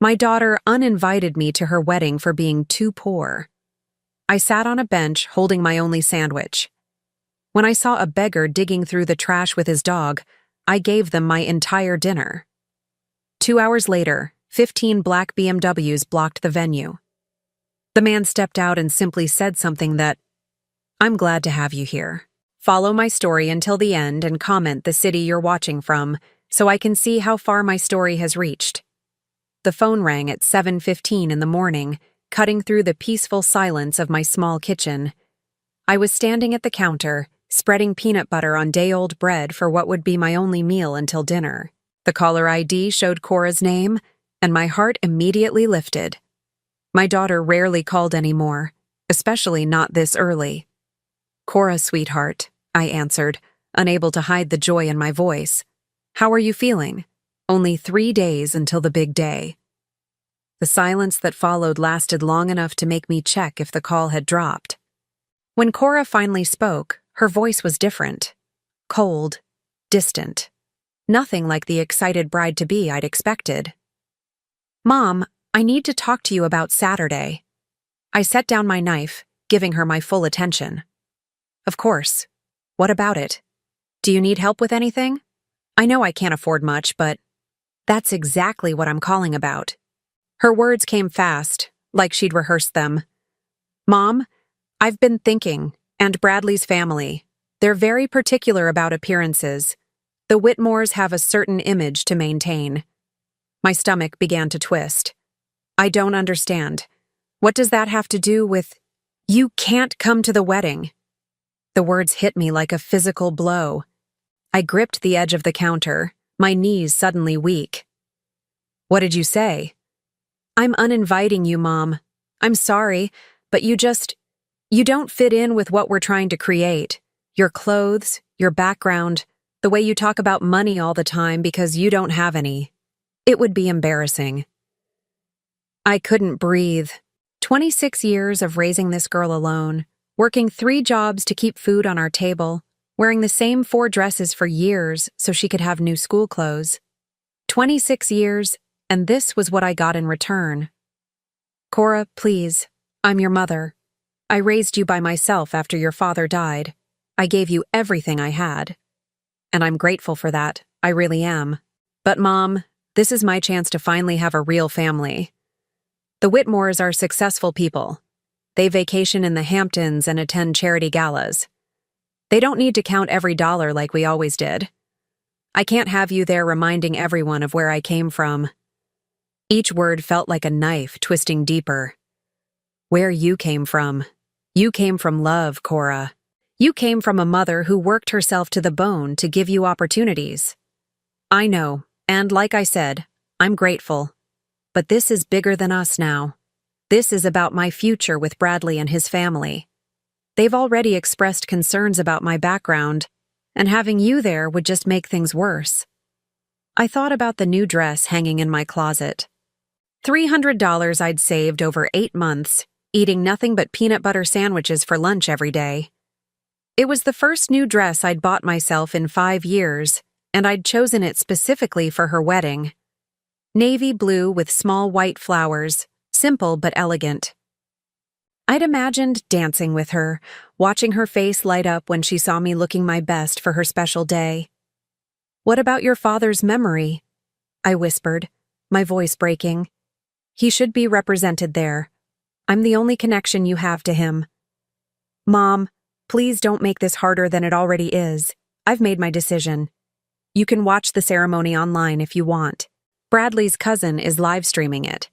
My daughter uninvited me to her wedding for being too poor. I sat on a bench holding my only sandwich. When I saw a beggar digging through the trash with his dog, I gave them my entire dinner. 2 hours later, 15 black BMWs blocked the venue. The man stepped out and simply said something that, "I'm glad to have you here. Follow my story until the end and comment the city you're watching from so I can see how far my story has reached." The phone rang at 7:15 in the morning, cutting through the peaceful silence of my small kitchen. I was standing at the counter, spreading peanut butter on day-old bread for what would be my only meal until dinner. The caller ID showed Cora's name, and my heart immediately lifted. My daughter rarely called anymore, especially not this early. "Cora, sweetheart," I answered, unable to hide the joy in my voice. "How are you feeling? Only 3 days until the big day." The silence that followed lasted long enough to make me check if the call had dropped. When Cora finally spoke, her voice was different. Cold, distant. Nothing like the excited bride-to-be I'd expected. "Mom, I need to talk to you about Saturday." I set down my knife, giving her my full attention. "Of course. What about it? Do you need help with anything? I know I can't afford much, but that's exactly what I'm calling about." Her words came fast, like she'd rehearsed them. "Mom, I've been thinking, and Bradley's family. They're very particular about appearances. The Whitmores have a certain image to maintain." My stomach began to twist. "I don't understand. What does that have to do with— You can't come to the wedding." The words hit me like a physical blow. I gripped the edge of the counter, my knees suddenly weak. "What did you say?" "I'm uninviting you, Mom. I'm sorry, but you don't fit in with what we're trying to create. Your clothes, your background, the way you talk about money all the time because you don't have any. It would be embarrassing." I couldn't breathe. 26 years of raising this girl alone, working 3 jobs to keep food on our table, wearing the same 4 dresses for years so she could have new school clothes. 26 years, and this was what I got in return. "Cora, please, I'm your mother. I raised you by myself after your father died. I gave you everything I had. And I'm grateful for that, I really am. But Mom, this is my chance to finally have a real family. The Whitmores are successful people. They vacation in the Hamptons and attend charity galas. They don't need to count every dollar like we always did. I can't have you there reminding everyone of where I came from." Each word felt like a knife twisting deeper. "Where you came from. You came from love, Cora. You came from a mother who worked herself to the bone to give you opportunities. I know, and like I said, I'm grateful. But this is bigger than us now. This is about my future with Bradley and his family. They've already expressed concerns about my background, and having you there would just make things worse." I thought about the new dress hanging in my closet. $300 I'd saved over 8 months, eating nothing but peanut butter sandwiches for lunch every day. It was the first new dress I'd bought myself in 5 years, and I'd chosen it specifically for her wedding. Navy blue with small white flowers, simple but elegant. I'd imagined dancing with her, watching her face light up when she saw me looking my best for her special day. "What about your father's memory?" I whispered, my voice breaking. "He should be represented there. I'm the only connection you have to him." "Mom, please don't make this harder than it already is. I've made my decision. You can watch the ceremony online if you want. Bradley's cousin is live streaming it."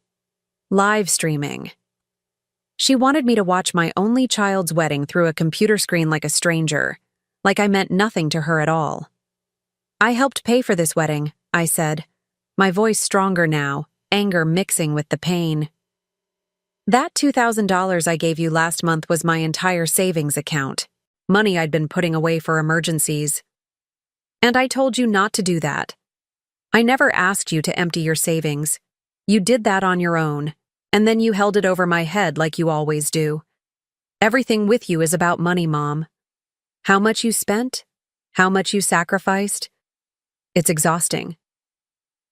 Live streaming. She wanted me to watch my only child's wedding through a computer screen like a stranger, like I meant nothing to her at all. "I helped pay for this wedding," I said, my voice stronger now, anger mixing with the pain. "That $2,000 I gave you last month was my entire savings account, money I'd been putting away for emergencies. And I told you not to do that. I never asked you to empty your savings. You did that on your own, and then you held it over my head like you always do. Everything with you is about money, Mom. How much you spent? How much you sacrificed? It's exhausting."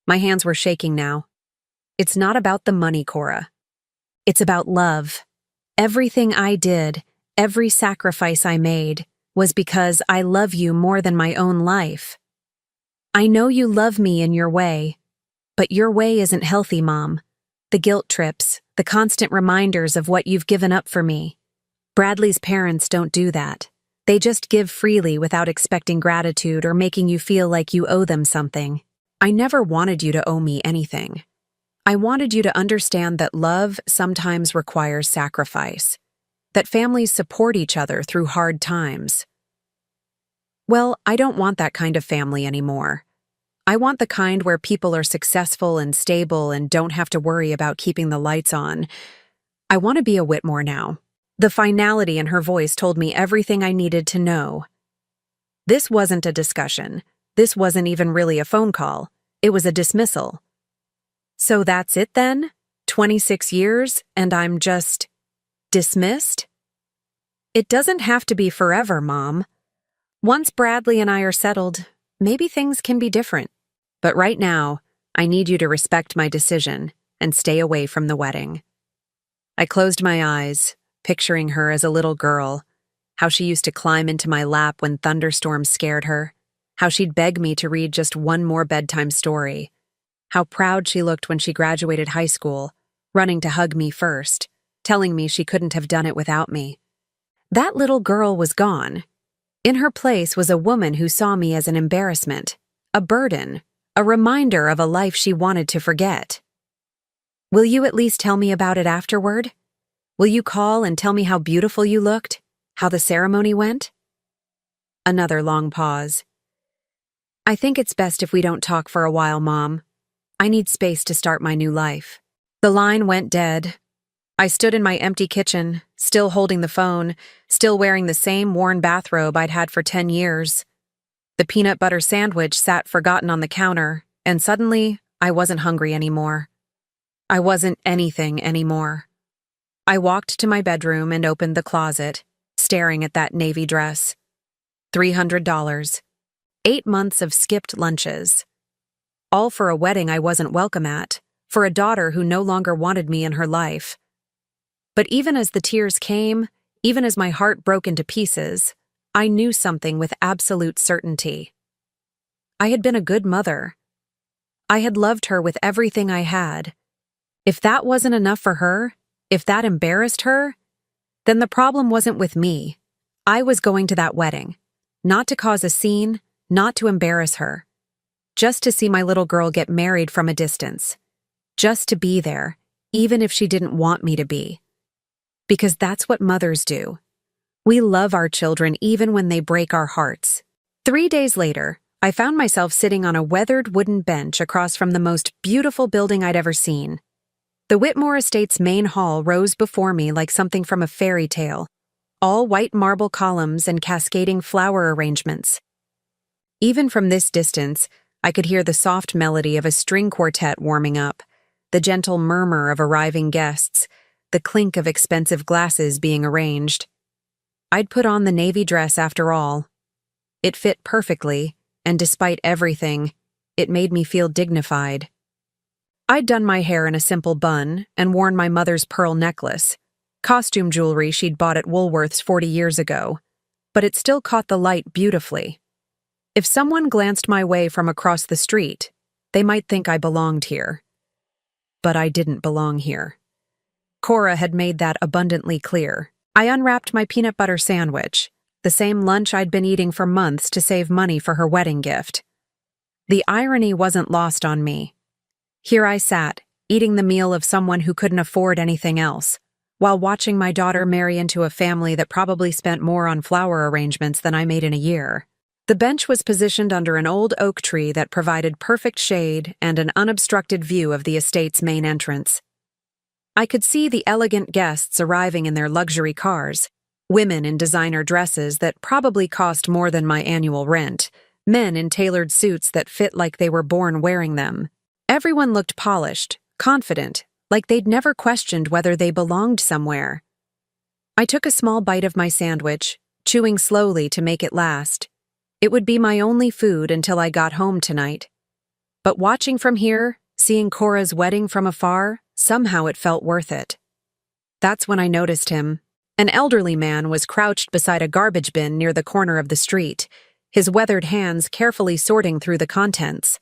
My hands were shaking now. It's not about the money, Cora. It's about love. Everything I did, every sacrifice I made, was because I love you more than my own life. I know you love me in your way, but your way isn't healthy, Mom. The guilt trips, the constant reminders of what you've given up for me. Bradley's parents don't do that. They just give freely without expecting gratitude or making you feel like you owe them something. I never wanted you to owe me anything. I wanted you to understand that love sometimes requires sacrifice, that families support each other through hard times. Well, I don't want that kind of family anymore. I want the kind where people are successful and stable and don't have to worry about keeping the lights on. I want to be a Whitmore now. The finality in her voice told me everything I needed to know. This wasn't a discussion. This wasn't even really a phone call. It was a dismissal. So that's it then? 26 years, and I'm just dismissed? It doesn't have to be forever, Mom. Once Bradley and I are settled, maybe things can be different. But right now, I need you to respect my decision and stay away from the wedding. I closed my eyes, picturing her as a little girl, how she used to climb into my lap when thunderstorms scared her, how she'd beg me to read just one more bedtime story, how proud she looked when she graduated high school, running to hug me first, telling me she couldn't have done it without me. That little girl was gone. In her place was a woman who saw me as an embarrassment, a burden, a reminder of a life she wanted to forget. Will you at least tell me about it afterward? Will you call and tell me how beautiful you looked? How the ceremony went? Another long pause. I think it's best if we don't talk for a while, Mom. I need space to start my new life. The line went dead. I stood in my empty kitchen, still holding the phone, still wearing the same worn bathrobe I'd had for 10 years. The peanut butter sandwich sat forgotten on the counter, and suddenly, I wasn't hungry anymore. I wasn't anything anymore. I walked to my bedroom and opened the closet, staring at that navy dress. $300. 8 months of skipped lunches. All for a wedding I wasn't welcome at, for a daughter who no longer wanted me in her life. But even as the tears came, even as my heart broke into pieces, I knew something with absolute certainty. I had been a good mother. I had loved her with everything I had. If that wasn't enough for her, if that embarrassed her, then the problem wasn't with me. I was going to that wedding, not to cause a scene, not to embarrass her, just to see my little girl get married from a distance, just to be there, even if she didn't want me to be. Because that's what mothers do. We love our children even when they break our hearts. 3 days later, I found myself sitting on a weathered wooden bench across from the most beautiful building I'd ever seen. The Whitmore Estate's main hall rose before me like something from a fairy tale, all white marble columns and cascading flower arrangements. Even from this distance, I could hear the soft melody of a string quartet warming up, the gentle murmur of arriving guests, the clink of expensive glasses being arranged. I'd put on the navy dress after all. It fit perfectly, and despite everything, it made me feel dignified. I'd done my hair in a simple bun and worn my mother's pearl necklace, costume jewelry she'd bought at Woolworth's 40 years ago, but it still caught the light beautifully. If someone glanced my way from across the street, they might think I belonged here. But I didn't belong here. Cora had made that abundantly clear. I unwrapped my peanut butter sandwich, the same lunch I'd been eating for months to save money for her wedding gift. The irony wasn't lost on me. Here I sat, eating the meal of someone who couldn't afford anything else, while watching my daughter marry into a family that probably spent more on flower arrangements than I made in a year. The bench was positioned under an old oak tree that provided perfect shade and an unobstructed view of the estate's main entrance. I could see the elegant guests arriving in their luxury cars, women in designer dresses that probably cost more than my annual rent, men in tailored suits that fit like they were born wearing them. Everyone looked polished, confident, like they'd never questioned whether they belonged somewhere. I took a small bite of my sandwich, chewing slowly to make it last. It would be my only food until I got home tonight. But watching from here, Seeing Cora's wedding from afar, somehow it felt worth it. That's when I noticed him. An elderly man was crouched beside a garbage bin near the corner of the street, his weathered hands carefully sorting through the contents.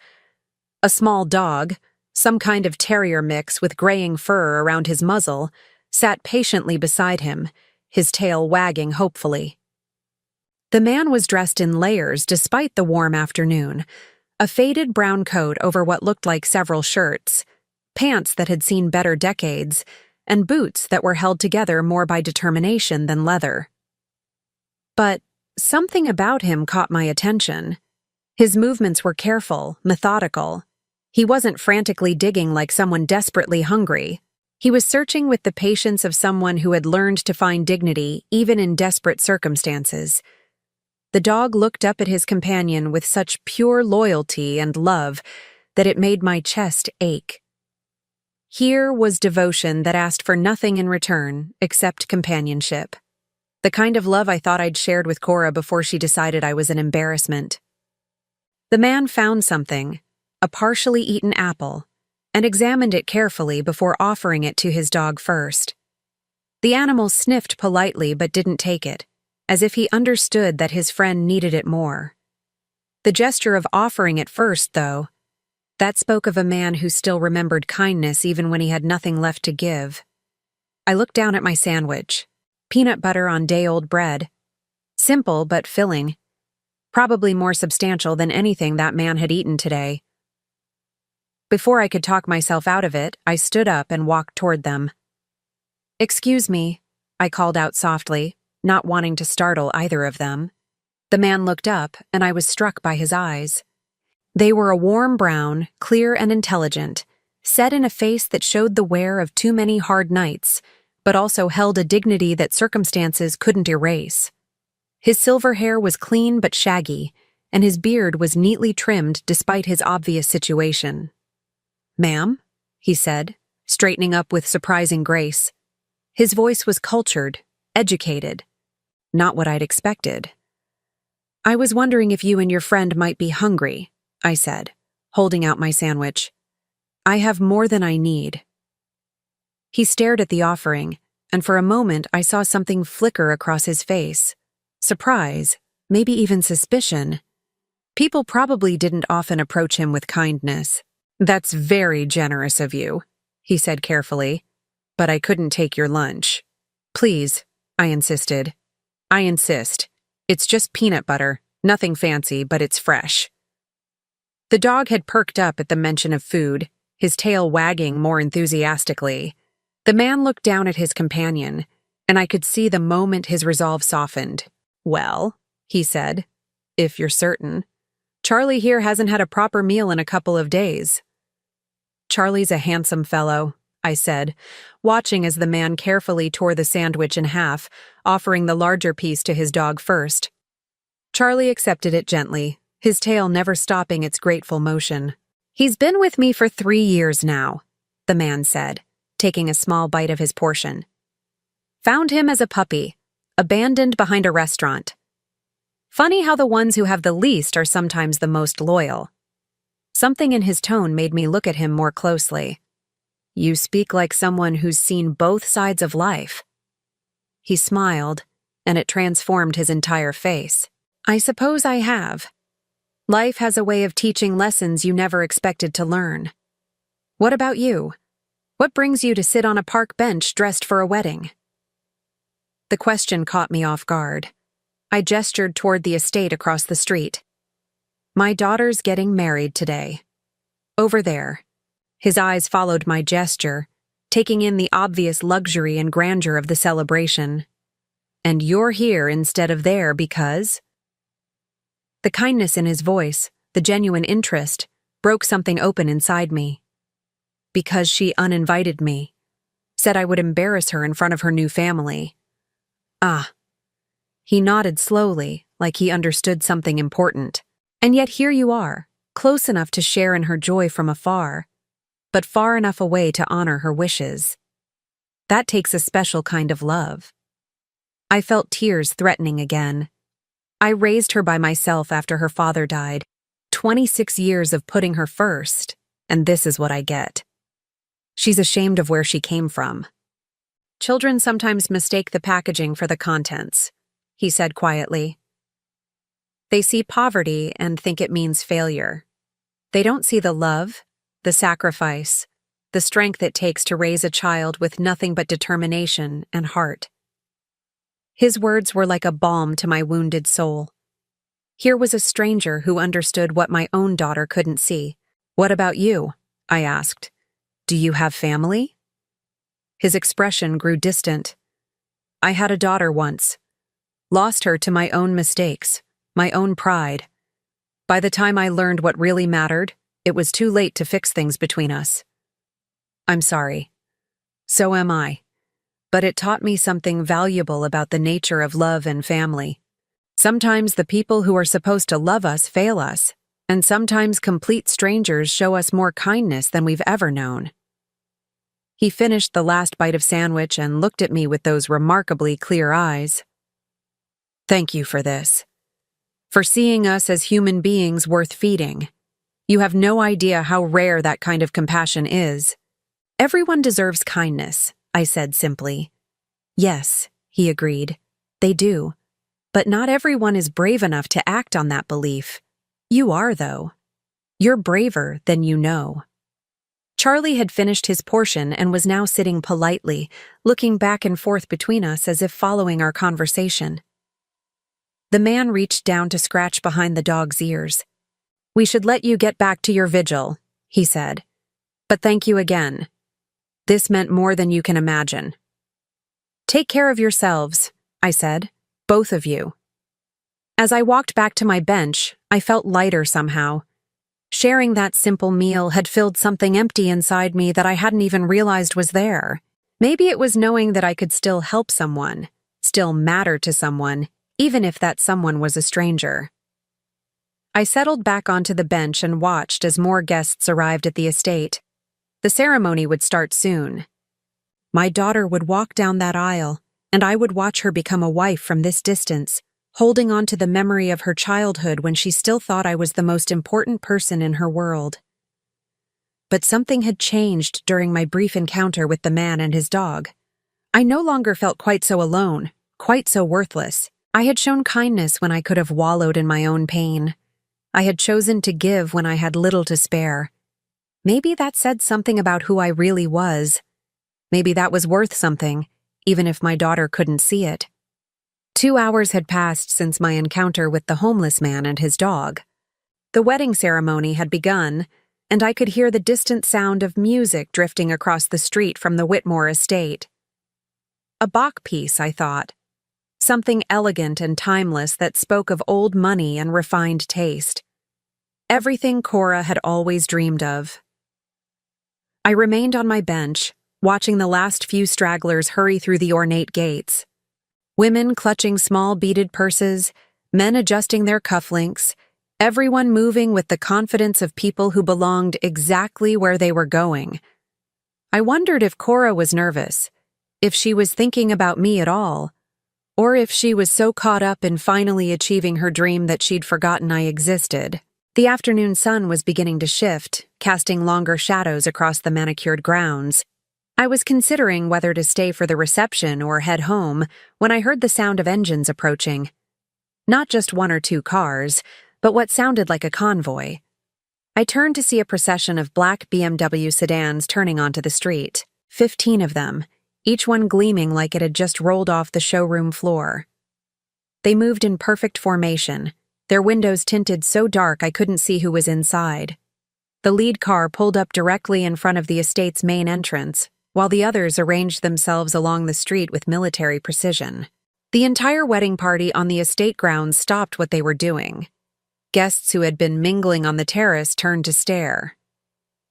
A small dog, some kind of terrier mix with graying fur around his muzzle, sat patiently beside him, his tail wagging hopefully. The man was dressed in layers despite the warm afternoon, a faded brown coat over what looked like several shirts, pants that had seen better decades, and boots that were held together more by determination than leather. But something about him caught my attention. His movements were careful, methodical. He wasn't frantically digging like someone desperately hungry. He was searching with the patience of someone who had learned to find dignity even in desperate circumstances. The dog looked up at his companion with such pure loyalty and love that it made my chest ache. Here was devotion that asked for nothing in return except companionship. The kind of love I thought I'd shared with Cora before she decided I was an embarrassment. The man found something, a partially eaten apple, and examined it carefully before offering it to his dog first. The animal sniffed politely but didn't take it, as if he understood that his friend needed it more. The gesture of offering it first, though, that spoke of a man who still remembered kindness even when he had nothing left to give. I looked down at my sandwich, peanut butter on day-old bread. Simple but filling, probably more substantial than anything that man had eaten today. Before I could talk myself out of it, I stood up and walked toward them. "Excuse me," I called out softly, not wanting to startle either of them. The man looked up, and I was struck by his eyes. They were a warm brown, clear and intelligent, set in a face that showed the wear of too many hard nights, but also held a dignity that circumstances couldn't erase. His silver hair was clean but shaggy, and his beard was neatly trimmed despite his obvious situation. "Ma'am?" he said, straightening up with surprising grace. His voice was cultured, educated. Not what I'd expected. "I was wondering if you and your friend might be hungry," I said, holding out my sandwich. "I have more than I need." He stared at the offering, and for a moment I saw something flicker across his face. Surprise, maybe even suspicion. People probably didn't often approach him with kindness. "That's very generous of you," he said carefully, "but I couldn't take your lunch." "Please," I insisted. "I insist. It's just peanut butter, nothing fancy, but it's fresh." The dog had perked up at the mention of food, his tail wagging more enthusiastically. The man looked down at his companion, and I could see the moment his resolve softened. "Well," he said, "if you're certain. Charlie here hasn't had a proper meal in a couple of days." "Charlie's a handsome fellow," I said, watching as the man carefully tore the sandwich in half, offering the larger piece to his dog first. Charlie accepted it gently, his tail never stopping its grateful motion. "He's been with me for 3 years now," the man said, taking a small bite of his portion. "Found him as a puppy, abandoned behind a restaurant. Funny how the ones who have the least are sometimes the most loyal." Something in his tone made me look at him more closely. "You speak like someone who's seen both sides of life." He smiled, and it transformed his entire face. "I suppose I have. Life has a way of teaching lessons you never expected to learn. What about you? What brings you to sit on a park bench dressed for a wedding?" The question caught me off guard. I gestured toward the estate across the street. "My daughter's getting married today. Over there." His eyes followed my gesture, taking in the obvious luxury and grandeur of the celebration. "And you're here instead of there because—" The kindness in his voice, the genuine interest, broke something open inside me. "Because she uninvited me. Said I would embarrass her in front of her new family." "Ah." He nodded slowly, like he understood something important. "And yet here you are, close enough to share in her joy from afar, but far enough away to honor her wishes. That takes a special kind of love." I felt tears threatening again. I raised her by myself after her father died, 26 years of putting her first, and this is what I get. She's ashamed of where she came from. Children sometimes mistake the packaging for the contents, he said quietly. They see poverty and think it means failure. They don't see the love, the sacrifice, the strength it takes to raise a child with nothing but determination and heart. His words were like a balm to my wounded soul. Here was a stranger who understood what my own daughter couldn't see. "What about you?" I asked. "Do you have family?" His expression grew distant. "I had a daughter once. Lost her to my own mistakes, my own pride. By the time I learned what really mattered, it was too late to fix things between us. I'm sorry. So am I. But it taught me something valuable about the nature of love and family. Sometimes the people who are supposed to love us fail us, and sometimes complete strangers show us more kindness than we've ever known." He finished the last bite of sandwich and looked at me with those remarkably clear eyes. "Thank you for this. For seeing us as human beings worth feeding. You have no idea how rare that kind of compassion is." "Everyone deserves kindness," I said simply. "Yes," he agreed. "They do. But not everyone is brave enough to act on that belief. You are, though. You're braver than you know." Charlie had finished his portion and was now sitting politely, looking back and forth between us as if following our conversation. The man reached down to scratch behind the dog's ears. "We should let you get back to your vigil," he said. "But thank you again. This meant more than you can imagine." "Take care of yourselves," I said. "Both of you." As I walked back to my bench, I felt lighter somehow. Sharing that simple meal had filled something empty inside me that I hadn't even realized was there. Maybe it was knowing that I could still help someone, still matter to someone, even if that someone was a stranger. I settled back onto the bench and watched as more guests arrived at the estate. The ceremony would start soon. My daughter would walk down that aisle, and I would watch her become a wife from this distance, holding on to the memory of her childhood when she still thought I was the most important person in her world. But something had changed during my brief encounter with the man and his dog. I no longer felt quite so alone, quite so worthless. I had shown kindness when I could have wallowed in my own pain. I had chosen to give when I had little to spare. Maybe that said something about who I really was. Maybe that was worth something, even if my daughter couldn't see it. 2 hours had passed since my encounter with the homeless man and his dog. The wedding ceremony had begun, and I could hear the distant sound of music drifting across the street from the Whitmore estate. A Bach piece, I thought. Something elegant and timeless that spoke of old money and refined taste. Everything Cora had always dreamed of. I remained on my bench, watching the last few stragglers hurry through the ornate gates. Women clutching small beaded purses, men adjusting their cufflinks, everyone moving with the confidence of people who belonged exactly where they were going. I wondered if Cora was nervous, if she was thinking about me at all, or if she was so caught up in finally achieving her dream that she'd forgotten I existed. The afternoon sun was beginning to shift, casting longer shadows across the manicured grounds. I was considering whether to stay for the reception or head home when I heard the sound of engines approaching. Not just 1 or 2 cars, but what sounded like a convoy. I turned to see a procession of black BMW sedans turning onto the street, 15 of them, each one gleaming like it had just rolled off the showroom floor. They moved in perfect formation, their windows tinted so dark I couldn't see who was inside. The lead car pulled up directly in front of the estate's main entrance, while the others arranged themselves along the street with military precision. The entire wedding party on the estate grounds stopped what they were doing. Guests who had been mingling on the terrace turned to stare.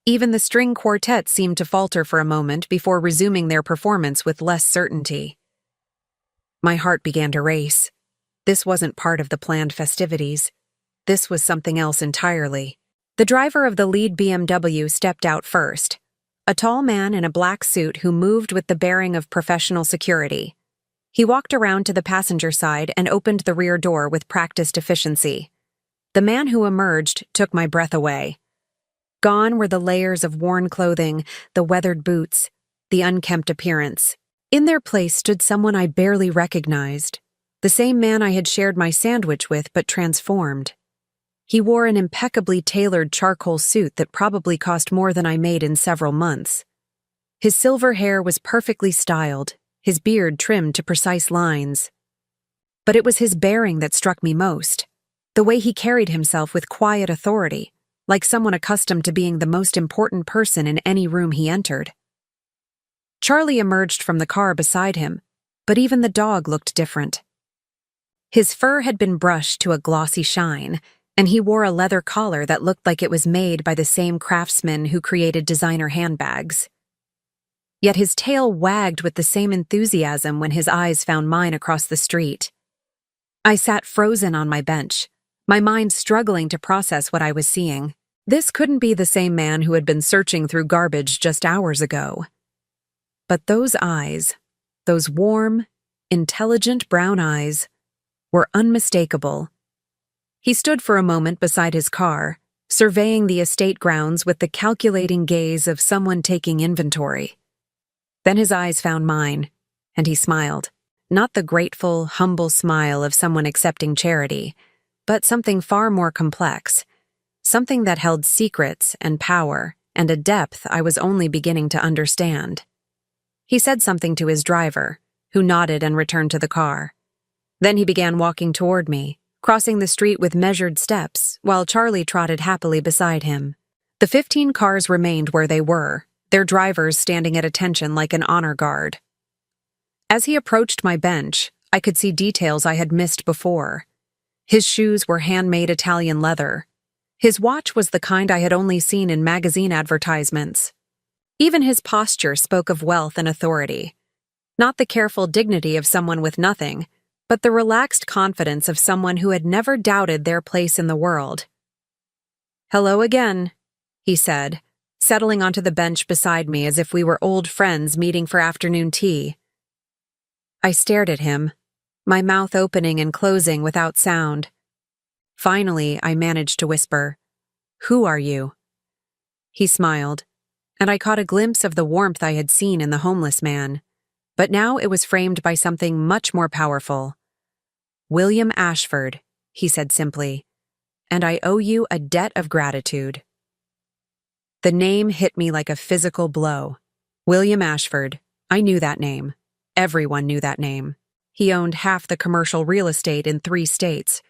Even the string quartet seemed to falter for a moment before resuming their performance with less certainty. My heart began to race. This wasn't part of the planned festivities. This was something else entirely. The driver of the lead BMW stepped out first, a tall man in a black suit who moved with the bearing of professional security. He walked around to the passenger side and opened the rear door with practiced efficiency. The man who emerged took my breath away. Gone were the layers of worn clothing, the weathered boots, the unkempt appearance. In their place stood someone I barely recognized, the same man I had shared my sandwich with but transformed. He wore an impeccably tailored charcoal suit that probably cost more than I made in several months. His silver hair was perfectly styled, his beard trimmed to precise lines. But it was his bearing that struck me most, the way he carried himself with quiet authority, like someone accustomed to being the most important person in any room he entered. Charlie emerged from the car beside him, but even the dog looked different. His fur had been brushed to a glossy shine, and he wore a leather collar that looked like it was made by the same craftsman who created designer handbags. Yet his tail wagged with the same enthusiasm when his eyes found mine across the street. I sat frozen on my bench, my mind struggling to process what I was seeing. This couldn't be the same man who had been searching through garbage just hours ago. But those eyes, those warm, intelligent brown eyes, were unmistakable. He stood for a moment beside his car, surveying the estate grounds with the calculating gaze of someone taking inventory. Then his eyes found mine, and he smiled. Not the grateful, humble smile of someone accepting charity, but something far more complex, something that held secrets and power and a depth I was only beginning to understand. He said something to his driver, who nodded and returned to the car. Then he began walking toward me, crossing the street with measured steps, while Charlie trotted happily beside him. The 15 cars remained where they were, their drivers standing at attention like an honor guard. As he approached my bench, I could see details I had missed before. His shoes were handmade Italian leather. His watch was the kind I had only seen in magazine advertisements. Even his posture spoke of wealth and authority. Not the careful dignity of someone with nothing, but the relaxed confidence of someone who had never doubted their place in the world. "Hello again," he said, settling onto the bench beside me as if we were old friends meeting for afternoon tea. I stared at him, my mouth opening and closing without sound. Finally, I managed to whisper, "Who are you?" He smiled, and I caught a glimpse of the warmth I had seen in the homeless man, but now it was framed by something much more powerful. "William Ashford," he said simply, "and I owe you a debt of gratitude." The name hit me like a physical blow. William Ashford. I knew that name. Everyone knew that name. He owned half the commercial real estate in 3 states.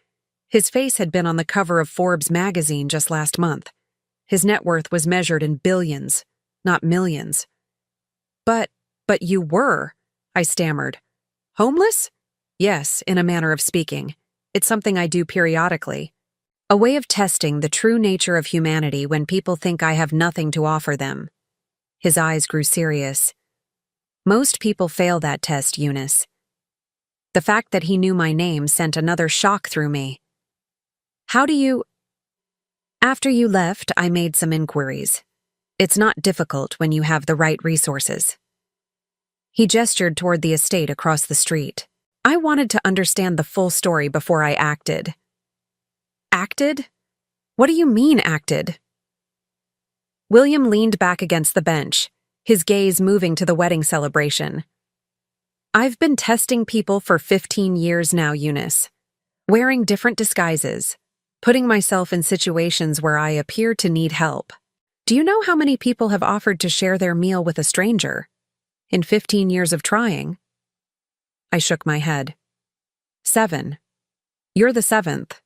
His face had been on the cover of Forbes magazine just last month. His net worth was measured in billions, not millions. But you were," I stammered. "Homeless?" "Yes, in a manner of speaking. It's something I do periodically. A way of testing the true nature of humanity when people think I have nothing to offer them." His eyes grew serious. "Most people fail that test, Eunice." The fact that he knew my name sent another shock through me. "How do you—" "After you left, I made some inquiries. It's not difficult when you have the right resources." He gestured toward the estate across the street. I wanted to understand the full story before I acted. "Acted? What do you mean, acted?" William leaned back against the bench, his gaze moving to the wedding celebration. "I've been testing people for 15 years now, Eunice. Wearing different disguises, putting myself in situations where I appear to need help. Do you know how many people have offered to share their meal with a stranger? In 15 years of trying?" I shook my head. 7. You're the 7th.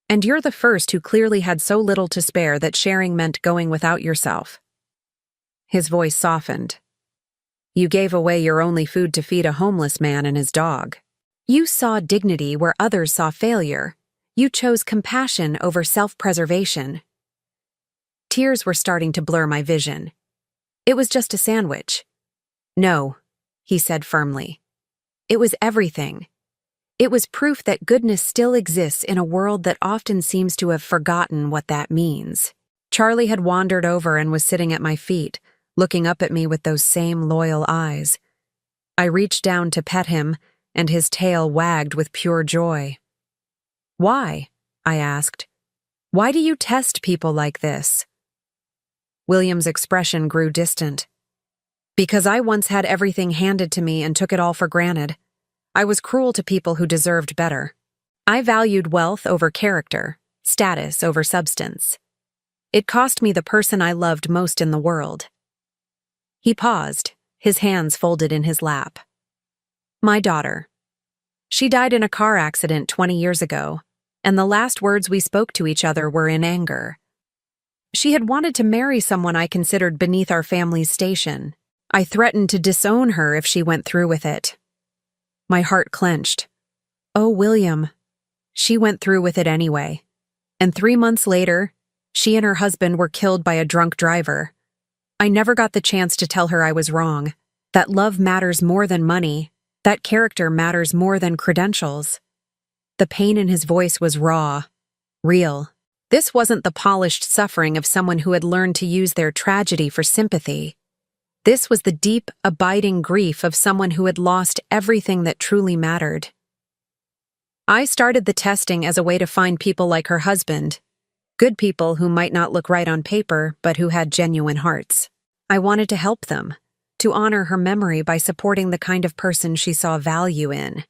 And you're the first who clearly had so little to spare that sharing meant going without yourself. His voice softened. "You gave away your only food to feed a homeless man and his dog. You saw dignity where others saw failure. You chose compassion over self-preservation." Tears were starting to blur my vision. "It was just a sandwich." "No," he said firmly. "It was everything. It was proof that goodness still exists in a world that often seems to have forgotten what that means." Charlie had wandered over and was sitting at my feet, looking up at me with those same loyal eyes. I reached down to pet him, and his tail wagged with pure joy. "Why?" I asked. "Why do you test people like this?" William's expression grew distant. Because I once had everything handed to me and took it all for granted. I was cruel to people who deserved better. I valued wealth over character, status over substance. It cost me the person I loved most in the world. He paused, his hands folded in his lap. My daughter. She died in a car accident 20 years ago, and the last words we spoke to each other were in anger. She had wanted to marry someone I considered beneath our family's station. I threatened to disown her if she went through with it. My heart clenched. Oh, William. She went through with it anyway. And 3 months later, she and her husband were killed by a drunk driver. I never got the chance to tell her I was wrong, that love matters more than money, that character matters more than credentials. The pain in his voice was raw, real. This wasn't the polished suffering of someone who had learned to use their tragedy for sympathy. This was the deep, abiding grief of someone who had lost everything that truly mattered. I started the testing as a way to find people like her husband, good people who might not look right on paper, but who had genuine hearts. I wanted to help them, to honor her memory by supporting the kind of person she saw value in.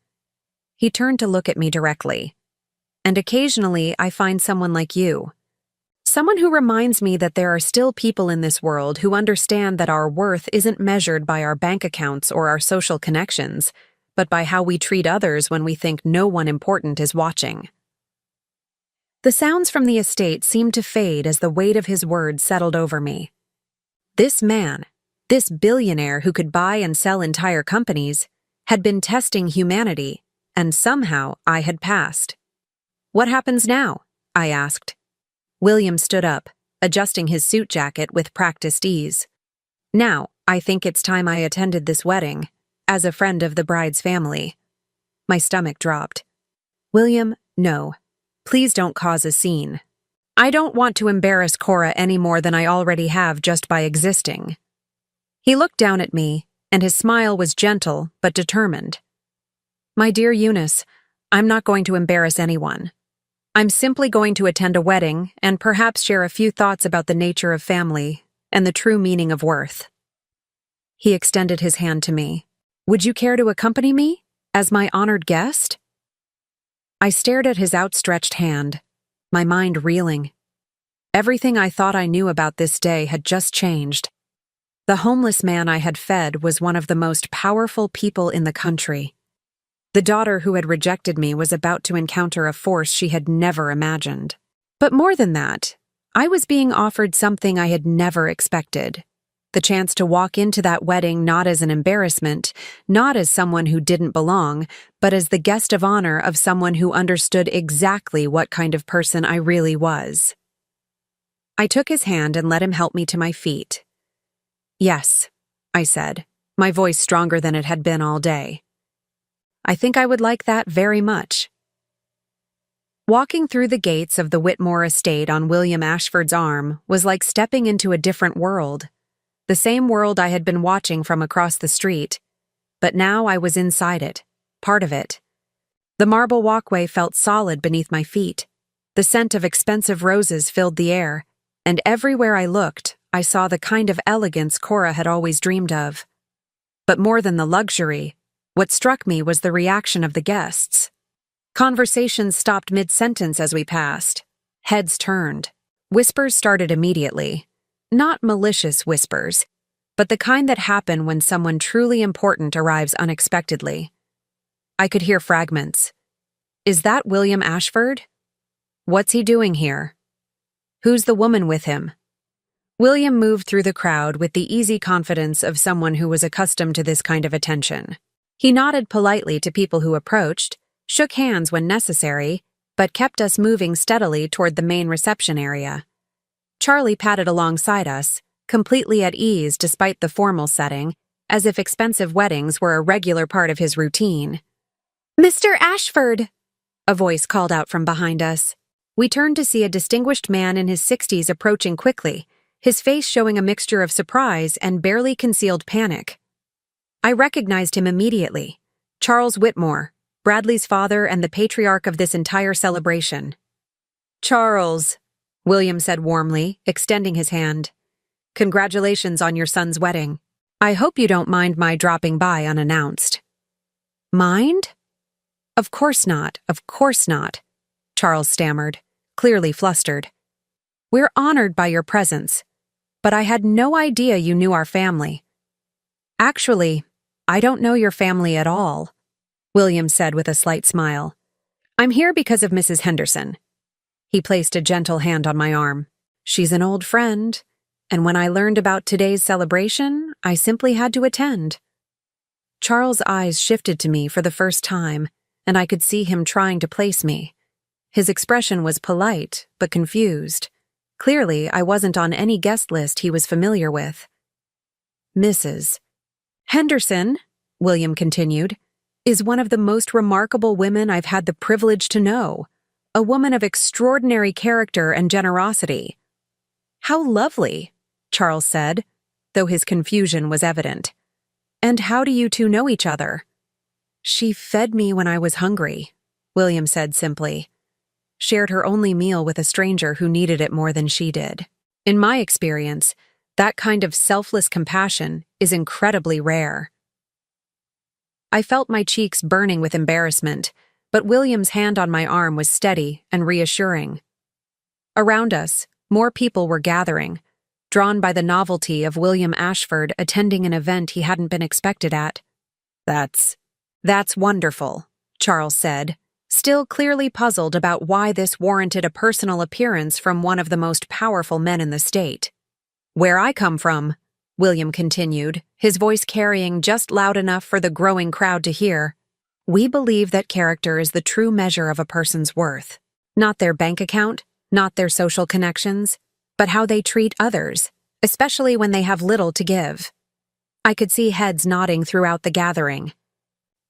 He turned to look at me directly. And occasionally, I find someone like you. Someone who reminds me that there are still people in this world who understand that our worth isn't measured by our bank accounts or our social connections, but by how we treat others when we think no one important is watching. The sounds from the estate seemed to fade as the weight of his words settled over me. This man, this billionaire who could buy and sell entire companies, had been testing humanity, and somehow I had passed. What happens now? I asked. William stood up, adjusting his suit jacket with practiced ease. Now, I think it's time I attended this wedding, as a friend of the bride's family. My stomach dropped. William, no. Please don't cause a scene. I don't want to embarrass Cora any more than I already have just by existing. He looked down at me, and his smile was gentle but determined. My dear Eunice, I'm not going to embarrass anyone. I'm simply going to attend a wedding and perhaps share a few thoughts about the nature of family and the true meaning of worth. He extended his hand to me. Would you care to accompany me as my honored guest? I stared at his outstretched hand, my mind reeling. Everything I thought I knew about this day had just changed. The homeless man I had fed was one of the most powerful people in the country. The daughter who had rejected me was about to encounter a force she had never imagined. But more than that, I was being offered something I had never expected. The chance to walk into that wedding not as an embarrassment, not as someone who didn't belong, but as the guest of honor of someone who understood exactly what kind of person I really was. I took his hand and let him help me to my feet. Yes, I said, my voice stronger than it had been all day. I think I would like that very much. Walking through the gates of the Whitmore estate on William Ashford's arm was like stepping into a different world, the same world I had been watching from across the street, but now I was inside it, part of it. The marble walkway felt solid beneath my feet. The scent of expensive roses filled the air, and everywhere I looked, I saw the kind of elegance Cora had always dreamed of. But more than the luxury, what struck me was the reaction of the guests. Conversations stopped mid-sentence as we passed. Heads turned. Whispers started immediately. Not malicious whispers, but the kind that happen when someone truly important arrives unexpectedly. I could hear fragments. Is that William Ashford? What's he doing here? Who's the woman with him? William moved through the crowd with the easy confidence of someone who was accustomed to this kind of attention. He nodded politely to people who approached, shook hands when necessary, but kept us moving steadily toward the main reception area. Charlie patted alongside us, completely at ease despite the formal setting, as if expensive weddings were a regular part of his routine. "Mr. Ashford!" a voice called out from behind us. We turned to see a distinguished man in his 60s approaching quickly, his face showing a mixture of surprise and barely concealed panic. I recognized him immediately. Charles Whitmore, Bradley's father and the patriarch of this entire celebration. "Charles," William said warmly, extending his hand. Congratulations on your son's wedding. I hope you don't mind my dropping by unannounced." "Mind? Of course not, of course not," Charles stammered, clearly flustered. "We're honored by your presence, but I had no idea you knew our family." "Actually, I don't know your family at all," William said with a slight smile. "I'm here because of Mrs. Henderson." He placed a gentle hand on my arm. "She's an old friend, and when I learned about today's celebration, I simply had to attend." Charles' eyes shifted to me for the first time, and I could see him trying to place me. His expression was polite, but confused. Clearly, I wasn't on any guest list he was familiar with. "Mrs. Henderson," William continued, "is one of the most remarkable women I've had the privilege to know, a woman of extraordinary character and generosity." "How lovely," Charles said, though his confusion was evident. "And how do you two know each other?" "She fed me when I was hungry," William said simply. "Shared her only meal with a stranger who needed it more than she did." In my experience, that kind of selfless compassion is incredibly rare. I felt my cheeks burning with embarrassment, but William's hand on my arm was steady and reassuring. Around us, more people were gathering, drawn by the novelty of William Ashford attending an event he hadn't been expected at. That's wonderful," Charles said, still clearly puzzled about why this warranted a personal appearance from one of the most powerful men in the state. "Where I come from," William continued, his voice carrying just loud enough for the growing crowd to hear, "we believe that character is the true measure of a person's worth. Not their bank account, not their social connections, but how they treat others, especially when they have little to give." I could see heads nodding throughout the gathering.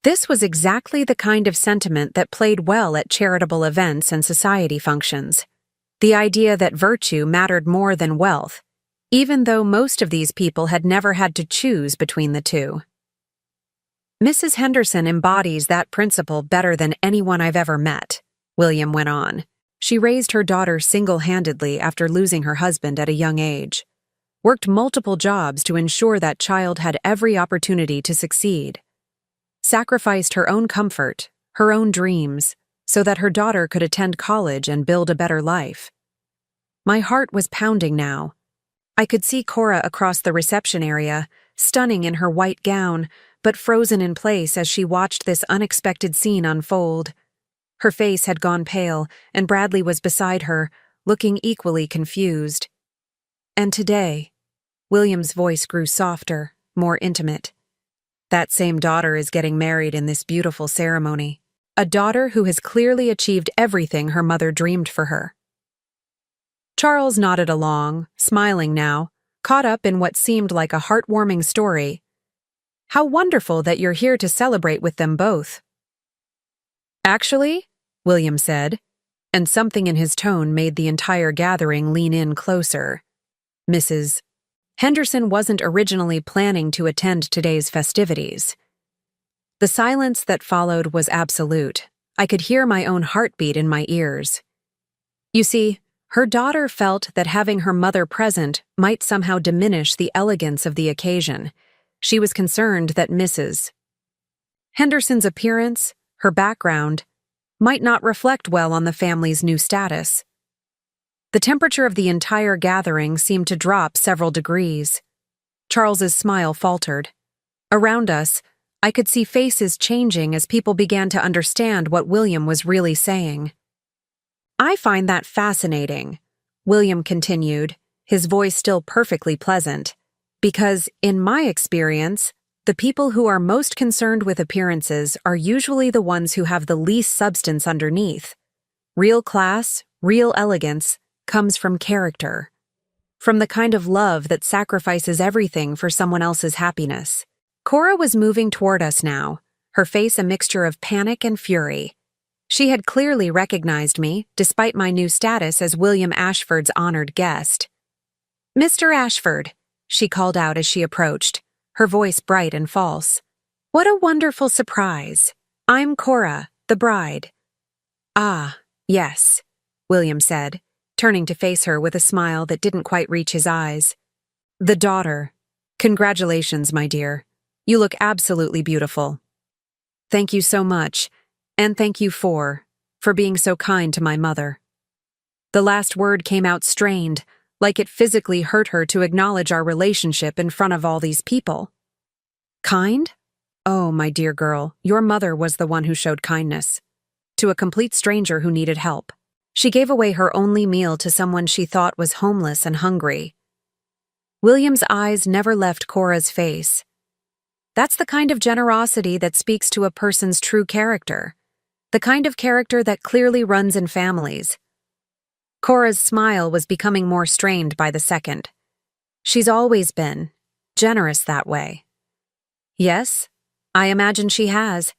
This was exactly the kind of sentiment that played well at charitable events and society functions. The idea that virtue mattered more than wealth, even though most of these people had never had to choose between the two. "Mrs. Henderson embodies that principle better than anyone I've ever met," William went on. "She raised her daughter single-handedly after losing her husband at a young age, worked multiple jobs to ensure that child had every opportunity to succeed, sacrificed her own comfort, her own dreams, so that her daughter could attend college and build a better life." My heart was pounding now. I could see Cora across the reception area, stunning in her white gown, but frozen in place as she watched this unexpected scene unfold. Her face had gone pale, and Bradley was beside her, looking equally confused. "And today," William's voice grew softer, more intimate, "that same daughter is getting married in this beautiful ceremony. A daughter who has clearly achieved everything her mother dreamed for her." Charles nodded along, smiling now, caught up in what seemed like a heartwarming story. "How wonderful that you're here to celebrate with them both." "Actually," William said, and something in his tone made the entire gathering lean in closer, "Mrs. Henderson wasn't originally planning to attend today's festivities." The silence that followed was absolute. I could hear my own heartbeat in my ears. You see, her daughter felt that having her mother present might somehow diminish the elegance of the occasion. She was concerned that Mrs. Henderson's appearance, her background, might not reflect well on the family's new status. The temperature of the entire gathering seemed to drop several degrees. Charles's smile faltered. Around us, I could see faces changing as people began to understand what William was really saying. "I find that fascinating," William continued, his voice still perfectly pleasant, "because, in my experience, the people who are most concerned with appearances are usually the ones who have the least substance underneath. Real class, real elegance, comes from character. From the kind of love that sacrifices everything for someone else's happiness." Cora was moving toward us now, her face a mixture of panic and fury. She had clearly recognized me, despite my new status as William Ashford's honored guest. "Mr. Ashford," she called out as she approached, her voice bright and false. "What a wonderful surprise. I'm Cora, the bride." "Ah, yes," William said, turning to face her with a smile that didn't quite reach his eyes. The daughter. Congratulations, my dear. You look absolutely beautiful. Thank you so much, and thank you for being so kind to my mother. The last word came out strained, like it physically hurt her to acknowledge our relationship in front of all these people. Kind? Oh, my dear girl, your mother was the one who showed kindness. To a complete stranger who needed help. She gave away her only meal to someone she thought was homeless and hungry. William's eyes never left Cora's face. That's the kind of generosity that speaks to a person's true character. The kind of character that clearly runs in families. Cora's smile was becoming more strained by the second. She's always been generous that way. Yes, I imagine she has.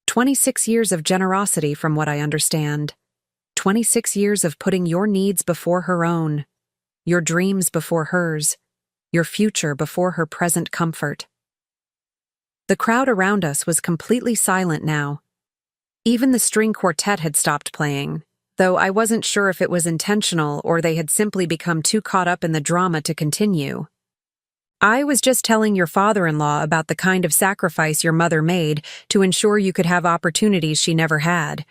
26 years of generosity from what I understand. 26 years of putting your needs before her own, your dreams before hers, your future before her present comfort. The crowd around us was completely silent now. Even the string quartet had stopped playing, though I wasn't sure if it was intentional or they had simply become too caught up in the drama to continue. I was just telling your father-in-law about the kind of sacrifice your mother made to ensure you could have opportunities she never had.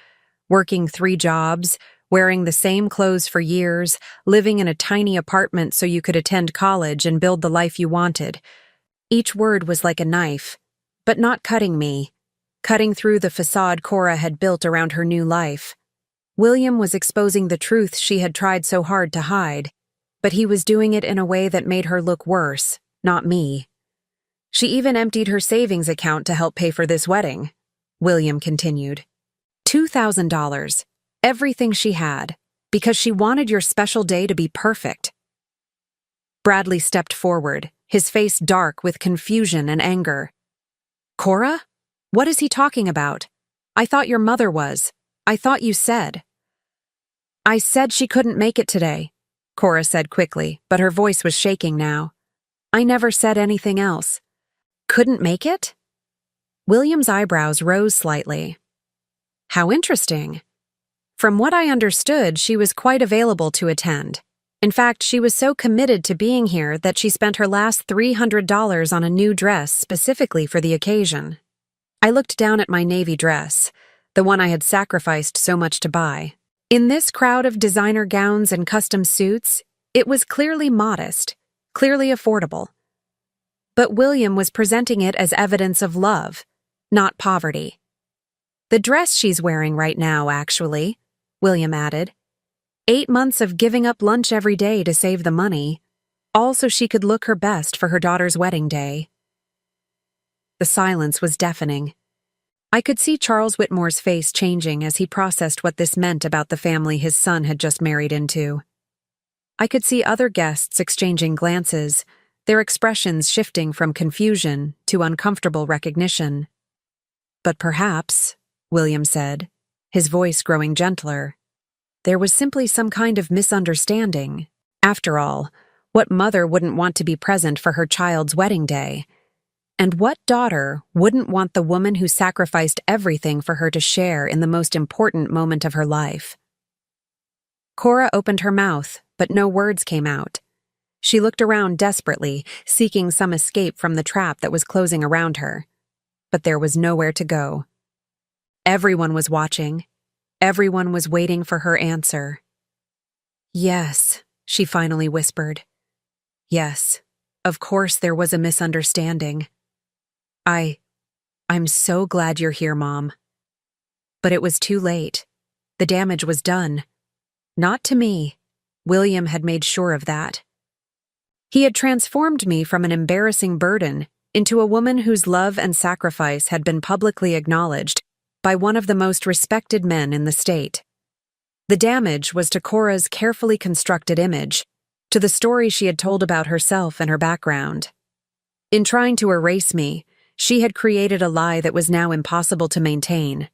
Working 3 jobs, wearing the same clothes for years, living in a tiny apartment so you could attend college and build the life you wanted. Each word was like a knife, but not cutting me, cutting through the facade Cora had built around her new life. William was exposing the truth she had tried so hard to hide, but he was doing it in a way that made her look worse, not me. She even emptied her savings account to help pay for this wedding, William continued. $2,000, everything she had, because she wanted your special day to be perfect. Bradley stepped forward, his face dark with confusion and anger. Cora? What is he talking about? I thought your mother was. I thought you said. I said she couldn't make it today, Cora said quickly, but her voice was shaking now. I never said anything else. Couldn't make it? William's eyebrows rose slightly. How interesting. From what I understood, she was quite available to attend. In fact, she was so committed to being here that she spent her last $300 on a new dress specifically for the occasion. I looked down at my navy dress, the one I had sacrificed so much to buy. In this crowd of designer gowns and custom suits, it was clearly modest, clearly affordable. But William was presenting it as evidence of love, not poverty. The dress she's wearing right now, actually, William added. 8 months of giving up lunch every day to save the money, all so she could look her best for her daughter's wedding day. The silence was deafening. I could see Charles Whitmore's face changing as he processed what this meant about the family his son had just married into. I could see other guests exchanging glances, their expressions shifting from confusion to uncomfortable recognition. But perhaps, William said, his voice growing gentler, there was simply some kind of misunderstanding. After all, what mother wouldn't want to be present for her child's wedding day? And what daughter wouldn't want the woman who sacrificed everything for her to share in the most important moment of her life? Cora opened her mouth, but no words came out. She looked around desperately, seeking some escape from the trap that was closing around her. But there was nowhere to go. Everyone was watching. Everyone was waiting for her answer. Yes, she finally whispered. Yes, of course there was a misunderstanding. I'm so glad you're here, Mom. But it was too late. The damage was done. Not to me. William had made sure of that. He had transformed me from an embarrassing burden into a woman whose love and sacrifice had been publicly acknowledged by one of the most respected men in the state. The damage was to Cora's carefully constructed image, to the story she had told about herself and her background. In trying to erase me, she had created a lie that was now impossible to maintain.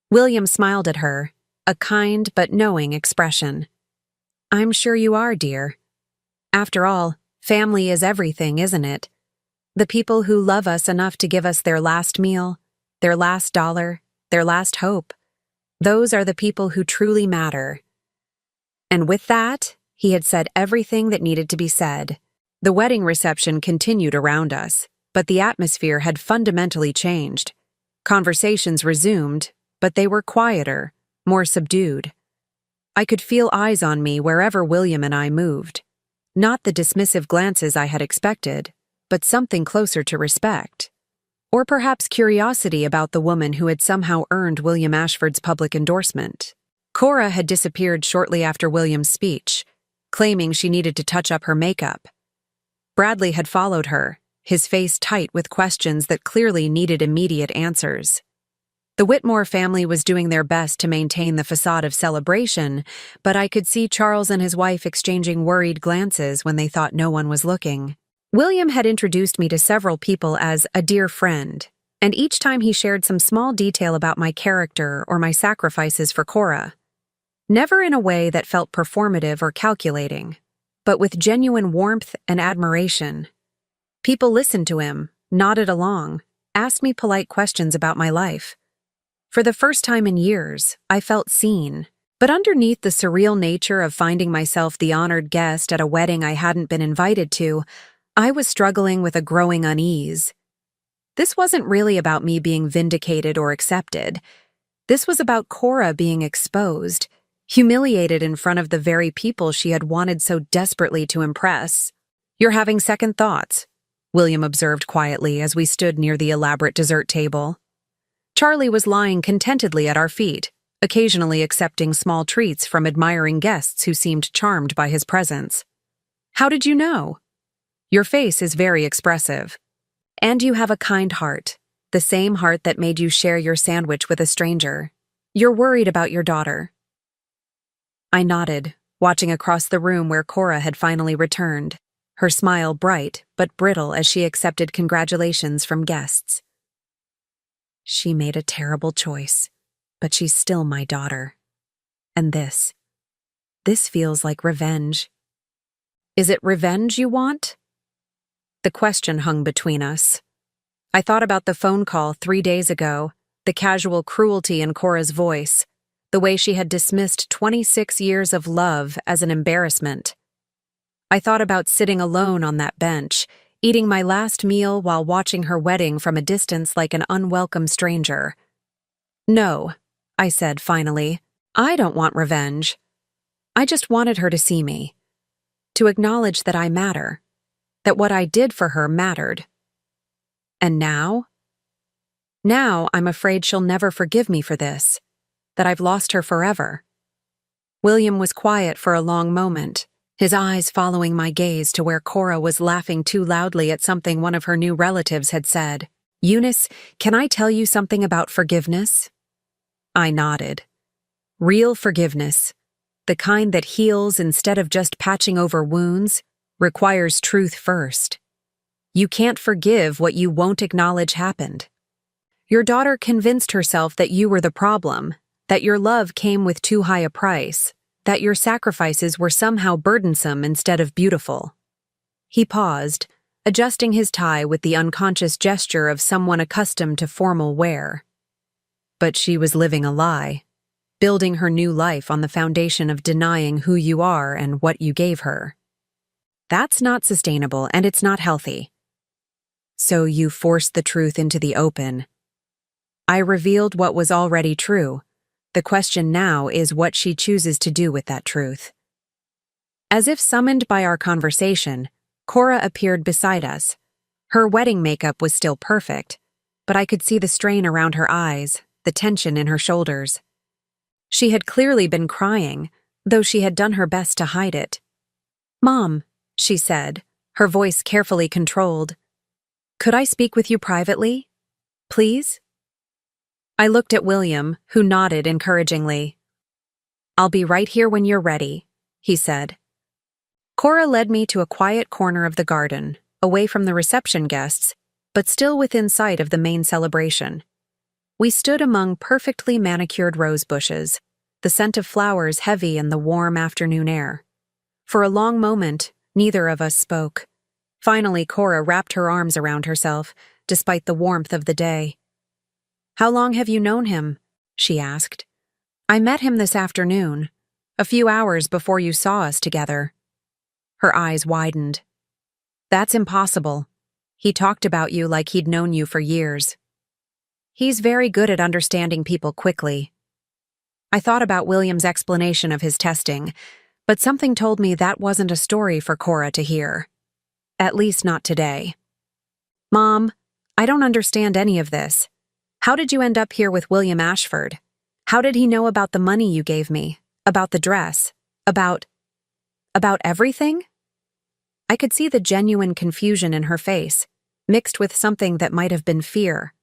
William smiled at her, a kind but knowing expression. I'm sure you are, dear. After all, family is everything, isn't it? The people who love us enough to give us their last meal, their last dollar, their last hope. Those are the people who truly matter. And with that, he had said everything that needed to be said. The wedding reception continued around us, but the atmosphere had fundamentally changed. Conversations resumed, but they were quieter, more subdued. I could feel eyes on me wherever William and I moved. Not the dismissive glances I had expected, but something closer to respect. Or perhaps curiosity about the woman who had somehow earned William Ashford's public endorsement. Cora had disappeared shortly after William's speech, claiming she needed to touch up her makeup. Bradley had followed her, his face tight with questions that clearly needed immediate answers. The Whitmore family was doing their best to maintain the facade of celebration, but I could see Charles and his wife exchanging worried glances when they thought no one was looking. William had introduced me to several people as a dear friend, and each time he shared some small detail about my character or my sacrifices for Cora. Never in a way that felt performative or calculating, but with genuine warmth and admiration. People listened to him, nodded along, asked me polite questions about my life. For the first time in years, I felt seen. But underneath the surreal nature of finding myself the honored guest at a wedding I hadn't been invited to, I was struggling with a growing unease. This wasn't really about me being vindicated or accepted. This was about Cora being exposed, humiliated in front of the very people she had wanted so desperately to impress. "You're having second thoughts," William observed quietly as we stood near the elaborate dessert table. Charlie was lying contentedly at our feet, occasionally accepting small treats from admiring guests who seemed charmed by his presence. "How did you know?" "Your face is very expressive. And you have a kind heart, the same heart that made you share your sandwich with a stranger. You're worried about your daughter." I nodded, watching across the room where Cora had finally returned, her smile bright but brittle as she accepted congratulations from guests. "She made a terrible choice, but she's still my daughter. And this feels like revenge." "Is it revenge you want?" The question hung between us. I thought about the phone call 3 days ago, the casual cruelty in Cora's voice, the way she had dismissed 26 years of love as an embarrassment. I thought about sitting alone on that bench, eating my last meal while watching her wedding from a distance like an unwelcome stranger. "No," I said finally, "I don't want revenge. I just wanted her to see me, to acknowledge that I matter, that what I did for her mattered. And now? Now I'm afraid she'll never forgive me for this, that I've lost her forever." William was quiet for a long moment, his eyes following my gaze to where Cora was laughing too loudly at something one of her new relatives had said. "Eunice, can I tell you something about forgiveness?" I nodded. Real forgiveness, the kind that heals instead of just patching over wounds, requires truth first. You can't forgive what you won't acknowledge happened. Your daughter convinced herself that you were the problem, that your love came with too high a price, that your sacrifices were somehow burdensome instead of beautiful. He paused, adjusting his tie with the unconscious gesture of someone accustomed to formal wear. But she was living a lie, building her new life on the foundation of denying who you are and what you gave her. That's not sustainable, and it's not healthy. So you forced the truth into the open. I revealed what was already true. The question now is what she chooses to do with that truth. As if summoned by our conversation, Cora appeared beside us. Her wedding makeup was still perfect, but I could see the strain around her eyes, the tension in her shoulders. She had clearly been crying, though she had done her best to hide it. "Mom," she said, her voice carefully controlled, "could I speak with you privately? Please?" I looked at William, who nodded encouragingly. "I'll be right here when you're ready," he said. Cora led me to a quiet corner of the garden, away from the reception guests, but still within sight of the main celebration. We stood among perfectly manicured rose bushes, the scent of flowers heavy in the warm afternoon air. For a long moment, neither of us spoke. Finally, Cora wrapped her arms around herself, despite the warmth of the day. "How long have you known him?" she asked. "I met him this afternoon, a few hours before you saw us together." Her eyes widened. That's impossible. He talked about you like he'd known you for years. He's very good at understanding people quickly. I thought about William's explanation of his testing, but something told me that wasn't a story for Cora to hear. At least not today. Mom, I don't understand any of this. How did you end up here with William Ashford? How did he know about the money you gave me? About the dress? About everything? I could see the genuine confusion in her face, mixed with something that might have been fear.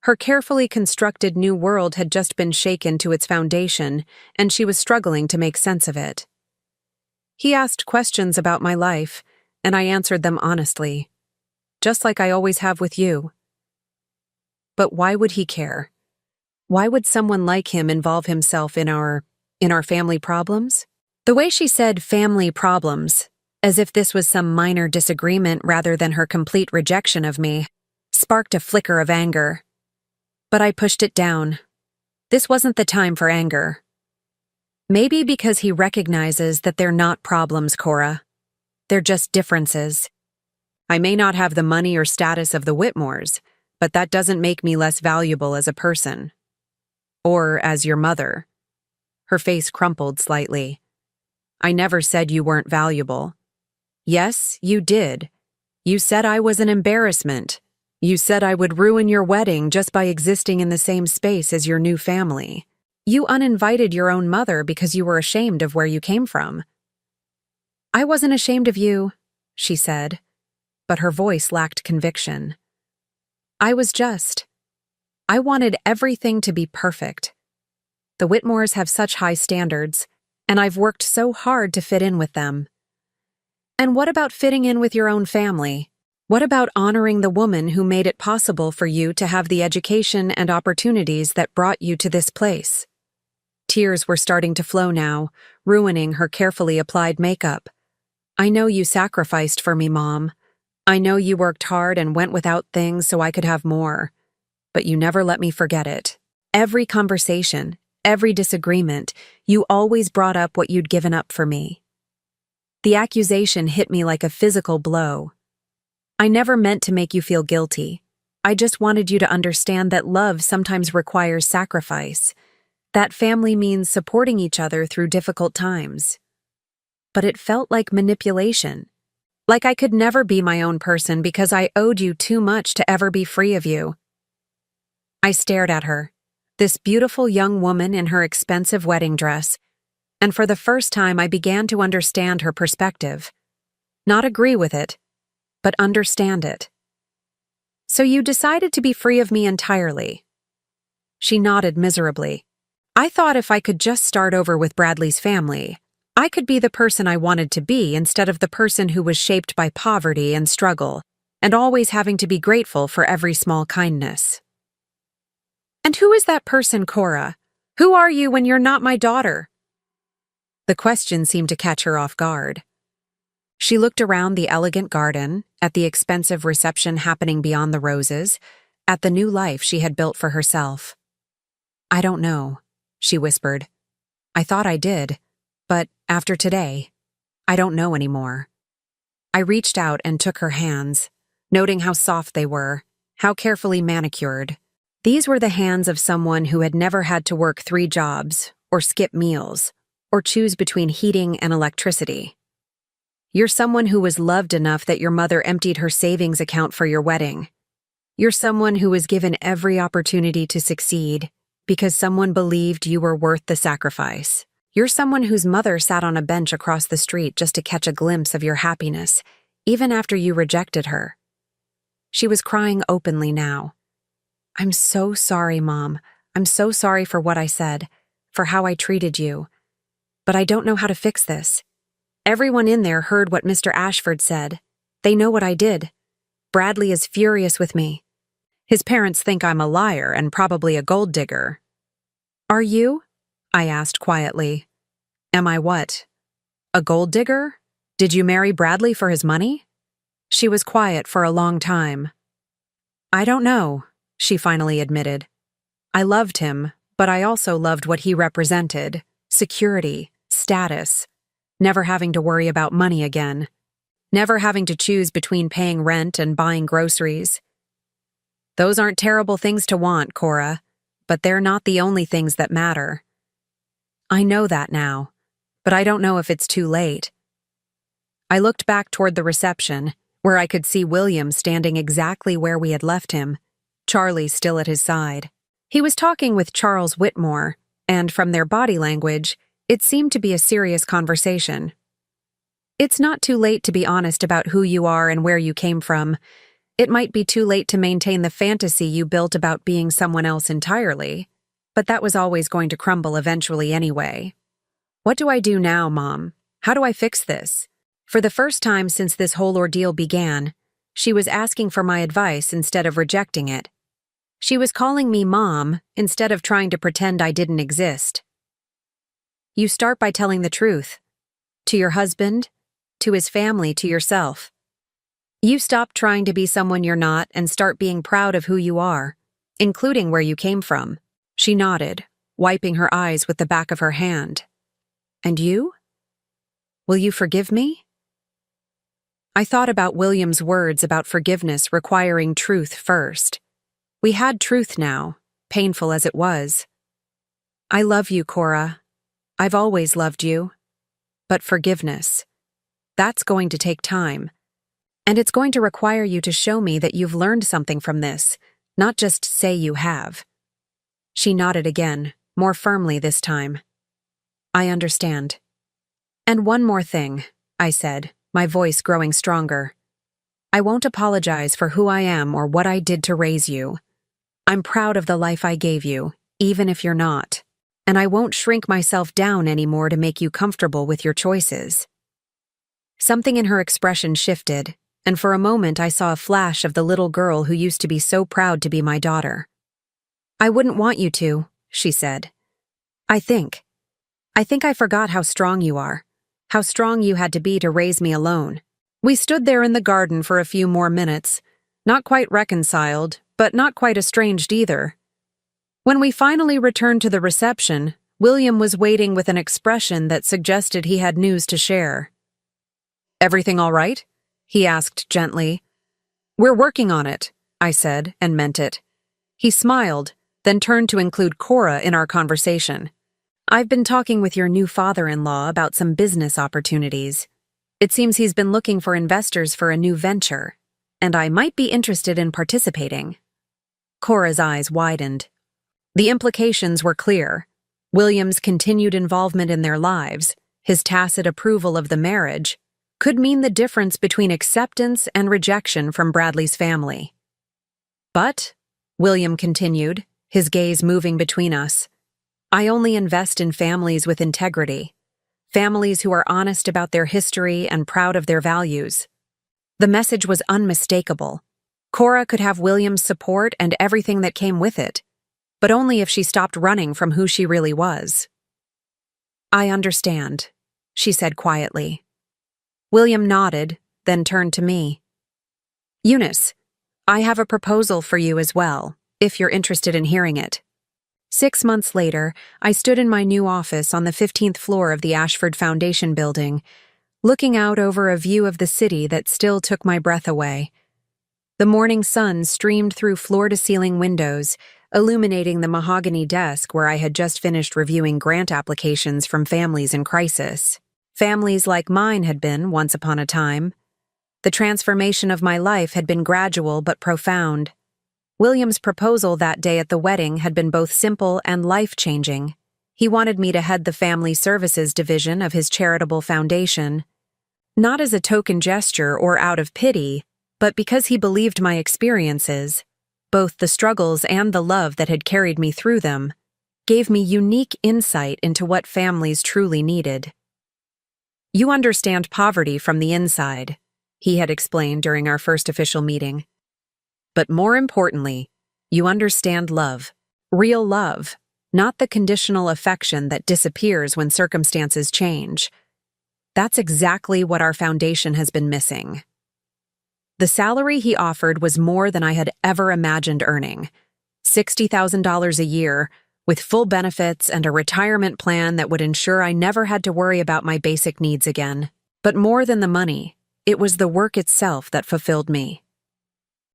Her carefully constructed new world had just been shaken to its foundation, and she was struggling to make sense of it. He asked questions about my life, and I answered them honestly, just like I always have with you. But why would he care? Why would someone like him involve himself in our family problems? The way she said family problems, as if this was some minor disagreement rather than her complete rejection of me, sparked a flicker of anger. But I pushed it down. This wasn't the time for anger. Maybe because he recognizes that they're not problems, Cora. They're just differences. I may not have the money or status of the Whitmores, but that doesn't make me less valuable as a person. Or as your mother. Her face crumpled slightly. I never said you weren't valuable. Yes, you did. You said I was an embarrassment. You said I would ruin your wedding just by existing in the same space as your new family. You uninvited your own mother because you were ashamed of where you came from. I wasn't ashamed of you, she said, but her voice lacked conviction. I wanted everything to be perfect. The Whitmores have such high standards, and I've worked so hard to fit in with them. And what about fitting in with your own family? What about honoring the woman who made it possible for you to have the education and opportunities that brought you to this place? Tears were starting to flow now, ruining her carefully applied makeup. I know you sacrificed for me, Mom. I know you worked hard and went without things so I could have more. But you never let me forget it. Every conversation, every disagreement, you always brought up what you'd given up for me. The accusation hit me like a physical blow. I never meant to make you feel guilty. I just wanted you to understand that love sometimes requires sacrifice. That family means supporting each other through difficult times. But it felt like manipulation. Like I could never be my own person because I owed you too much to ever be free of you. I stared at her, this beautiful young woman in her expensive wedding dress, and for the first time I began to understand her perspective. Not agree with it, but understand it. So you decided to be free of me entirely. She nodded miserably. I thought if I could just start over with Bradley's family, I could be the person I wanted to be instead of the person who was shaped by poverty and struggle, and always having to be grateful for every small kindness. And who is that person, Cora? Who are you when you're not my daughter? The question seemed to catch her off guard. She looked around the elegant garden, at the expensive reception happening beyond the roses, at the new life she had built for herself. I don't know, she whispered. I thought I did, but after today, I don't know anymore. I reached out and took her hands, noting how soft they were, how carefully manicured. These were the hands of someone who had never had to work 3 jobs, or skip meals, or choose between heating and electricity. You're someone who was loved enough that your mother emptied her savings account for your wedding. You're someone who was given every opportunity to succeed because someone believed you were worth the sacrifice. You're someone whose mother sat on a bench across the street just to catch a glimpse of your happiness, even after you rejected her. She was crying openly now. I'm so sorry, Mom. I'm so sorry for what I said, for how I treated you. But I don't know how to fix this. Everyone in there heard what Mr. Ashford said. They know what I did. Bradley is furious with me. His parents think I'm a liar and probably a gold digger. Are you? I asked quietly. Am I what? A gold digger? Did you marry Bradley for his money? She was quiet for a long time. I don't know, she finally admitted. I loved him, but I also loved what he represented. Security, status, never having to worry about money again. never having to choose between paying rent and buying groceries. Those aren't terrible things to want, Cora, but they're not the only things that matter. I know that now, but I don't know if it's too late. I looked back toward the reception, where I could see William standing exactly where we had left him, Charlie still at his side. He was talking with Charles Whitmore, and from their body language, it seemed to be a serious conversation. It's not too late to be honest about who you are and where you came from. It might be too late to maintain the fantasy you built about being someone else entirely, but that was always going to crumble eventually anyway. What do I do now, Mom? How do I fix this? For the first time since this whole ordeal began, she was asking for my advice instead of rejecting it. She was calling me Mom instead of trying to pretend I didn't exist. You start by telling the truth. To your husband, to his family, to yourself. You stop trying to be someone you're not and start being proud of who you are, including where you came from. She nodded, wiping her eyes with the back of her hand. And you? Will you forgive me? I thought about William's words about forgiveness requiring truth first. We had truth now, painful as it was. I love you, Cora. I've always loved you. But forgiveness, that's going to take time. And it's going to require you to show me that you've learned something from this, not just say you have. She nodded again, more firmly this time. I understand. And one more thing, I said, my voice growing stronger. I won't apologize for who I am or what I did to raise you. I'm proud of the life I gave you, even if you're not. And I won't shrink myself down anymore to make you comfortable with your choices. Something in her expression shifted, and for a moment I saw a flash of the little girl who used to be so proud to be my daughter. I wouldn't want you to, she said. I think I forgot how strong you are, how strong you had to be to raise me alone. We stood there in the garden for a few more minutes, not quite reconciled, but not quite estranged either. When we finally returned to the reception, William was waiting with an expression that suggested he had news to share. Everything all right? He asked gently. We're working on it, I said, and meant it. He smiled, then turned to include Cora in our conversation. I've been talking with your new father-in-law about some business opportunities. It seems he's been looking for investors for a new venture, and I might be interested in participating. Cora's eyes widened. The implications were clear. William's continued involvement in their lives, his tacit approval of the marriage, could mean the difference between acceptance and rejection from Bradley's family. But, William continued, his gaze moving between us, I only invest in families with integrity, families who are honest about their history and proud of their values. The message was unmistakable. Cora could have William's support and everything that came with it, but only if she stopped running from who she really was. I understand, she said quietly. William nodded, then turned to me. Eunice, I have a proposal for you as well, if you're interested in hearing it. 6 months later, I stood in my new office on the 15th floor of the Ashford Foundation building, looking out over a view of the city that still took my breath away. The morning sun streamed through floor-to-ceiling windows, illuminating the mahogany desk where I had just finished reviewing grant applications from families in crisis. Families like mine had been once upon a time. The transformation of my life had been gradual but profound. William's proposal that day at the wedding had been both simple and life-changing. He wanted me to head the family services division of his charitable foundation, not as a token gesture or out of pity, but because he believed my experiences, both the struggles and the love that had carried me through them, gave me unique insight into what families truly needed. You understand poverty from the inside, he had explained during our first official meeting. But more importantly, you understand love, real love, not the conditional affection that disappears when circumstances change. That's exactly what our foundation has been missing. The salary he offered was more than I had ever imagined earning. $60,000 a year, with full benefits and a retirement plan that would ensure I never had to worry about my basic needs again. But more than the money, It was the work itself that fulfilled me.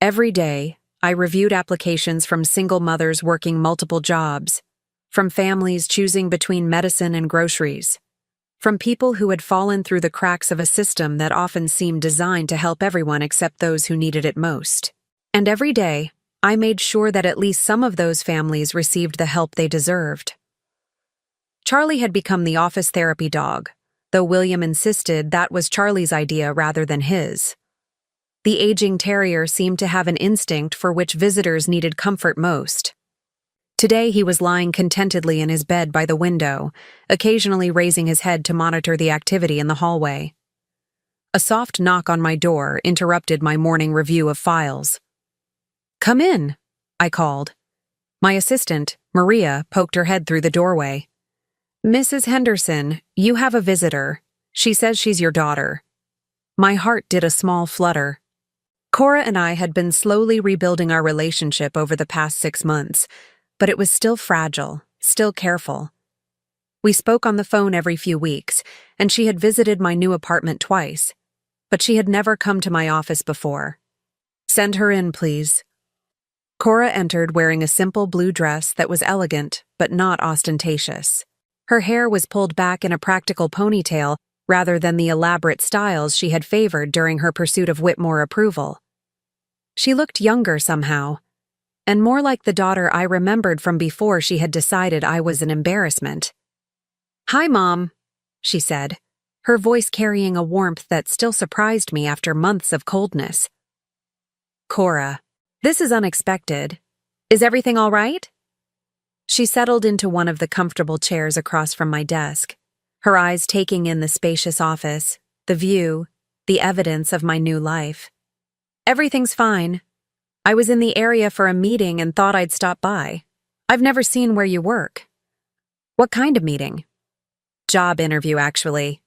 Every day, I reviewed applications from single mothers working multiple jobs, from families choosing between medicine and groceries, from people who had fallen through the cracks of a system that often seemed designed to help everyone except those who needed it most. And every day, I made sure that at least some of those families received the help they deserved. Charlie had become the office therapy dog, though William insisted that was Charlie's idea rather than his. The aging terrier seemed to have an instinct for which visitors needed comfort most. Today he was lying contentedly in his bed by the window, occasionally raising his head to monitor the activity in the hallway. A soft knock on my door interrupted my morning review of files. "Come in," I called. My assistant, Maria, poked her head through the doorway. "Mrs. Henderson, you have a visitor. She says she's your daughter." My heart did a small flutter. Cora and I had been slowly rebuilding our relationship over the past 6 months, but it was still fragile, still careful. We spoke on the phone every few weeks, and she had visited my new apartment twice, but she had never come to my office before. "Send her in, please." Cora entered wearing a simple blue dress that was elegant but not ostentatious. Her hair was pulled back in a practical ponytail rather than the elaborate styles she had favored during her pursuit of Whitmore approval. She looked younger somehow, and more like the daughter I remembered from before she had decided I was an embarrassment. "Hi, Mom," she said, her voice carrying a warmth that still surprised me after months of coldness. "Cora, this is unexpected. Is everything all right?" She settled into one of the comfortable chairs across from my desk, her eyes taking in the spacious office, the view, the evidence of my new life. "Everything's fine. I was in the area for a meeting and thought I'd stop by. I've never seen where you work." "What kind of meeting?" "Job interview, actually."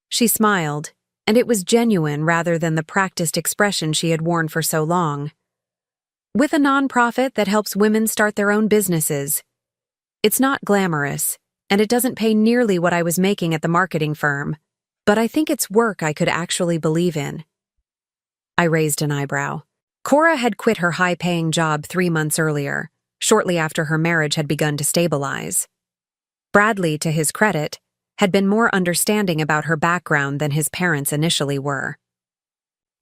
She smiled, and it was genuine rather than the practiced expression she had worn for so long. "With a nonprofit that helps women start their own businesses. It's not glamorous, and it doesn't pay nearly what I was making at the marketing firm, but I think it's work I could actually believe in." I raised an eyebrow. Cora had quit her high-paying job 3 months earlier, shortly after her marriage had begun to stabilize. Bradley, to his credit, had been more understanding about her background than his parents initially were.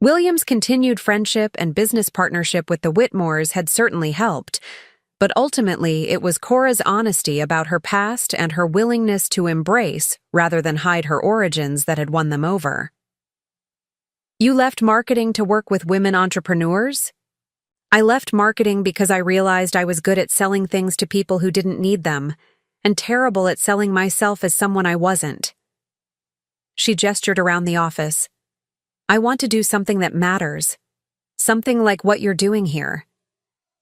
William's continued friendship and business partnership with the Whitmores had certainly helped, but ultimately it was Cora's honesty about her past and her willingness to embrace rather than hide her origins that had won them over. "You left marketing to work with women entrepreneurs?" "I left marketing because I realized I was good at selling things to people who didn't need them, and terrible at selling myself as someone I wasn't." She gestured around the office. "I want to do something that matters. Something like what you're doing here."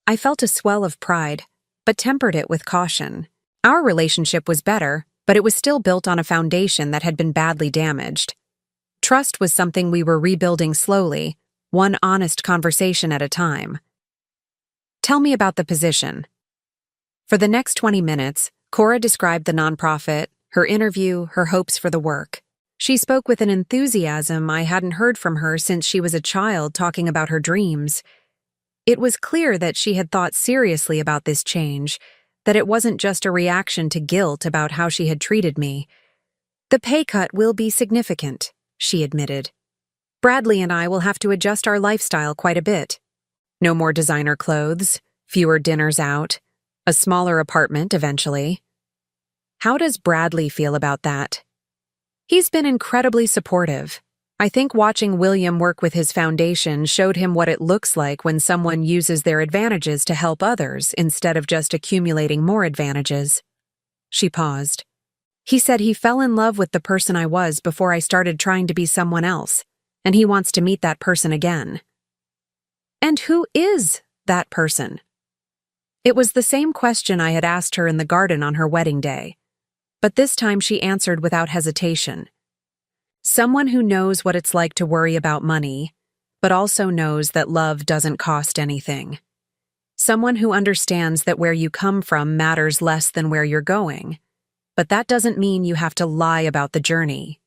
I felt a swell of pride, but tempered it with caution. Our relationship was better, but it was still built on a foundation that had been badly damaged. Trust was something we were rebuilding slowly, one honest conversation at a time. "Tell me about the position." For the next 20 minutes, Cora described the nonprofit, her interview, her hopes for the work. She spoke with an enthusiasm I hadn't heard from her since she was a child talking about her dreams. It was clear that she had thought seriously about this change, that it wasn't just a reaction to guilt about how she had treated me. "The pay cut will be significant," she admitted. "Bradley and I will have to adjust our lifestyle quite a bit. No more designer clothes, fewer dinners out, a smaller apartment eventually." "How does Bradley feel about that?" "He's been incredibly supportive. I think watching William work with his foundation showed him what it looks like when someone uses their advantages to help others instead of just accumulating more advantages." She paused. "He said he fell in love with the person I was before I started trying to be someone else, and he wants to meet that person again." "And who is that person?" It was the same question I had asked her in the garden on her wedding day, but this time she answered without hesitation. "Someone who knows what it's like to worry about money, but also knows that love doesn't cost anything. Someone who understands that where you come from matters less than where you're going, but that doesn't mean you have to lie about the journey."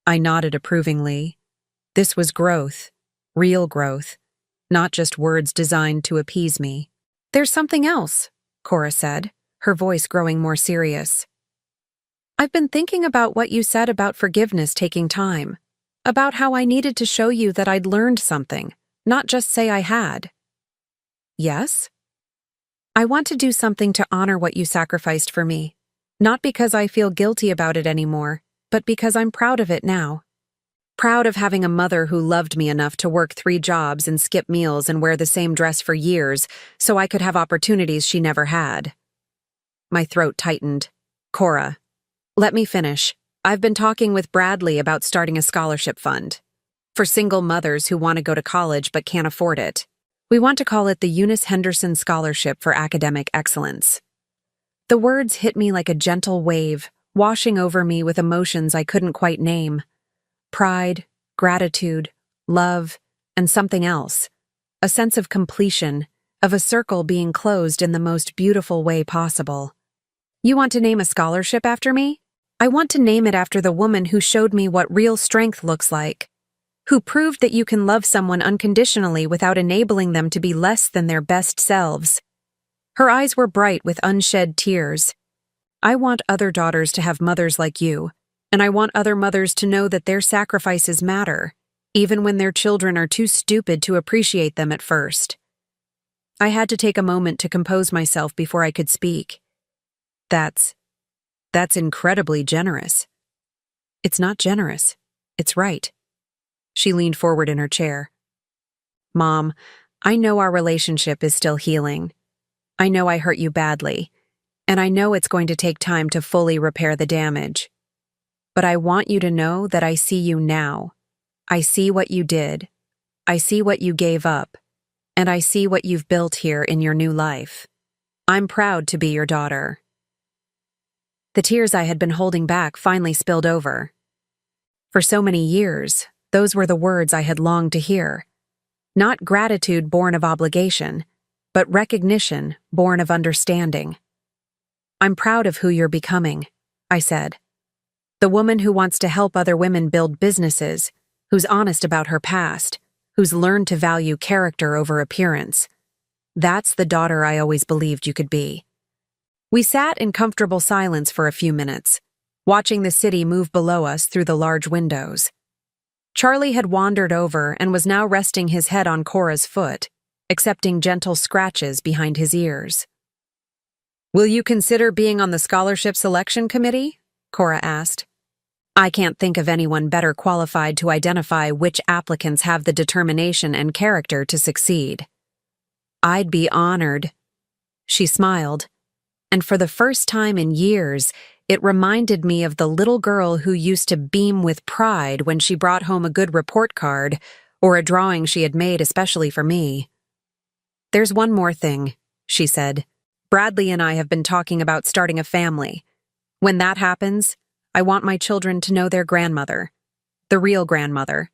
I nodded approvingly. This was growth, real growth, not just words designed to appease me. "There's something else," Cora said, her voice growing more serious. "I've been thinking about what you said about forgiveness taking time, about how I needed to show you that I'd learned something, not just say I had." "Yes?" "I want to do something to honor what you sacrificed for me, not because I feel guilty about it anymore, but because I'm proud of it now. Proud of having a mother who loved me enough to work 3 jobs and skip meals and wear the same dress for years so I could have opportunities she never had." My throat tightened. "Cora, let me finish. I've been talking with Bradley about starting a scholarship fund for single mothers who want to go to college but can't afford it. We want to call it the Eunice Henderson Scholarship for Academic Excellence." The words hit me like a gentle wave, washing over me with emotions I couldn't quite name. Pride, gratitude, love, and something else. A sense of completion, of a circle being closed in the most beautiful way possible. "You want to name a scholarship after me? I want to name it after the woman who showed me what real strength looks like, who proved that you can love someone unconditionally without enabling them to be less than their best selves." Her eyes were bright with unshed tears. "I want other daughters to have mothers like you, and I want other mothers to know that their sacrifices matter, even when their children are too stupid to appreciate them at first." I had to take a moment to compose myself before I could speak. That's incredibly generous." "It's not generous. It's right." She leaned forward in her chair. "Mom, I know our relationship is still healing. I know I hurt you badly, and I know it's going to take time to fully repair the damage. But I want you to know that I see you now. I see what you did. I see what you gave up. And I see what you've built here in your new life. I'm proud to be your daughter." The tears I had been holding back finally spilled over. For so many years, those were the words I had longed to hear. Not gratitude born of obligation, but recognition born of understanding. "I'm proud of who you're becoming," I said. "The woman who wants to help other women build businesses, who's honest about her past, who's learned to value character over appearance. That's the daughter I always believed you could be." We sat in comfortable silence for a few minutes, watching the city move below us through the large windows. Charlie had wandered over and was now resting his head on Cora's foot, accepting gentle scratches behind his ears. "Will you consider being on the scholarship selection committee?" Cora asked. "I can't think of anyone better qualified to identify which applicants have the determination and character to succeed." "I'd be honored." She smiled, and for the first time in years, it reminded me of the little girl who used to beam with pride when she brought home a good report card or a drawing she had made especially for me. "There's one more thing," she said. "Bradley and I have been talking about starting a family. When that happens, I want my children to know their grandmother, the real grandmother,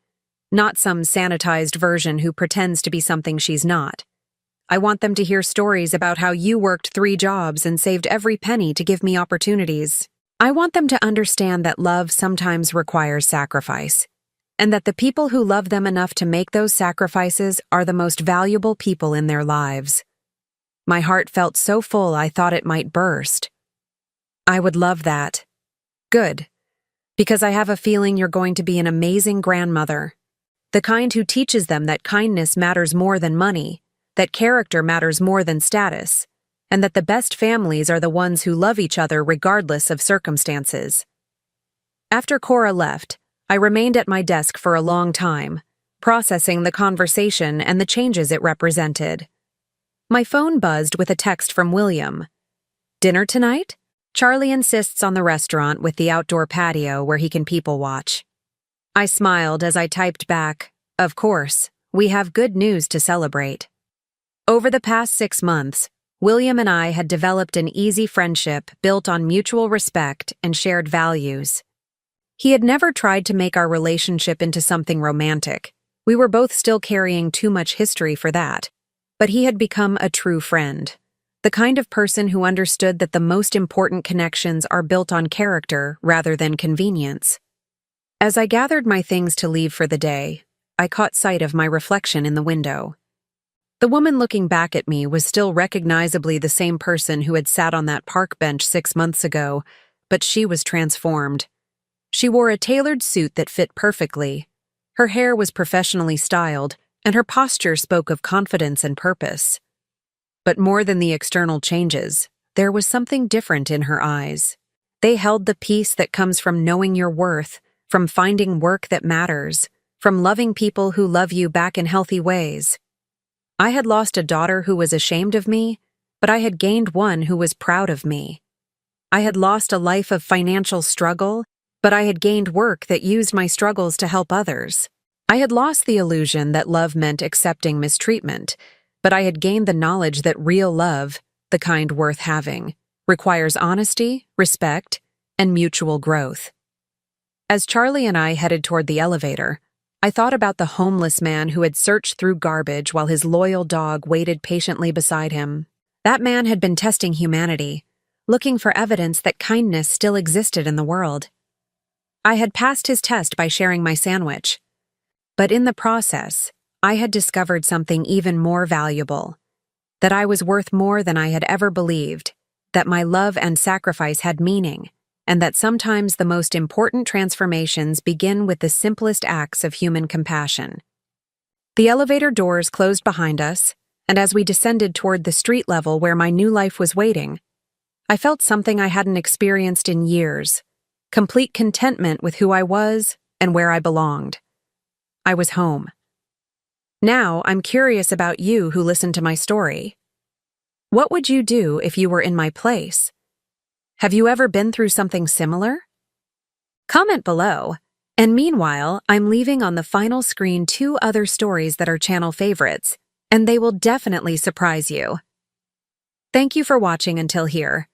not some sanitized version who pretends to be something she's not. I want them to hear stories about how you worked 3 jobs and saved every penny to give me opportunities. I want them to understand that love sometimes requires sacrifice, and that the people who love them enough to make those sacrifices are the most valuable people in their lives." My heart felt so full I thought it might burst. "I would love that." "Good, because I have a feeling you're going to be an amazing grandmother. The kind who teaches them that kindness matters more than money, that character matters more than status, and that the best families are the ones who love each other regardless of circumstances." After Cora left, I remained at my desk for a long time, processing the conversation and the changes it represented. My phone buzzed with a text from William. "Dinner tonight? Charlie insists on the restaurant with the outdoor patio where he can people watch." I smiled as I typed back, "Of course, we have good news to celebrate." Over the past 6 months, William and I had developed an easy friendship built on mutual respect and shared values. He had never tried to make our relationship into something romantic. We were both still carrying too much history for that. But he had become a true friend. The kind of person who understood that the most important connections are built on character rather than convenience. As I gathered my things to leave for the day, I caught sight of my reflection in the window. The woman looking back at me was still recognizably the same person who had sat on that park bench 6 months ago, but she was transformed. She wore a tailored suit that fit perfectly. Her hair was professionally styled, and her posture spoke of confidence and purpose. But more than the external changes, there was something different in her eyes. They held the peace that comes from knowing your worth, from finding work that matters, from loving people who love you back in healthy ways. I had lost a daughter who was ashamed of me, but I had gained one who was proud of me. I had lost a life of financial struggle, but I had gained work that used my struggles to help others. I had lost the illusion that love meant accepting mistreatment, but I had gained the knowledge that real love, the kind worth having, requires honesty, respect, and mutual growth. As Charlie and I headed toward the elevator, I thought about the homeless man who had searched through garbage while his loyal dog waited patiently beside him. That man had been testing humanity, looking for evidence that kindness still existed in the world. I had passed his test by sharing my sandwich. But in the process, I had discovered something even more valuable. That I was worth more than I had ever believed, that my love and sacrifice had meaning, and that sometimes the most important transformations begin with the simplest acts of human compassion. The elevator doors closed behind us, and as we descended toward the street level where my new life was waiting, I felt something I hadn't experienced in years, complete contentment with who I was and where I belonged. I was home. Now I'm curious about you who listened to my story. What would you do if you were in my place? Have you ever been through something similar? Comment below. And meanwhile, I'm leaving on the final screen 2 other stories that are channel favorites, and they will definitely surprise you. Thank you for watching until here.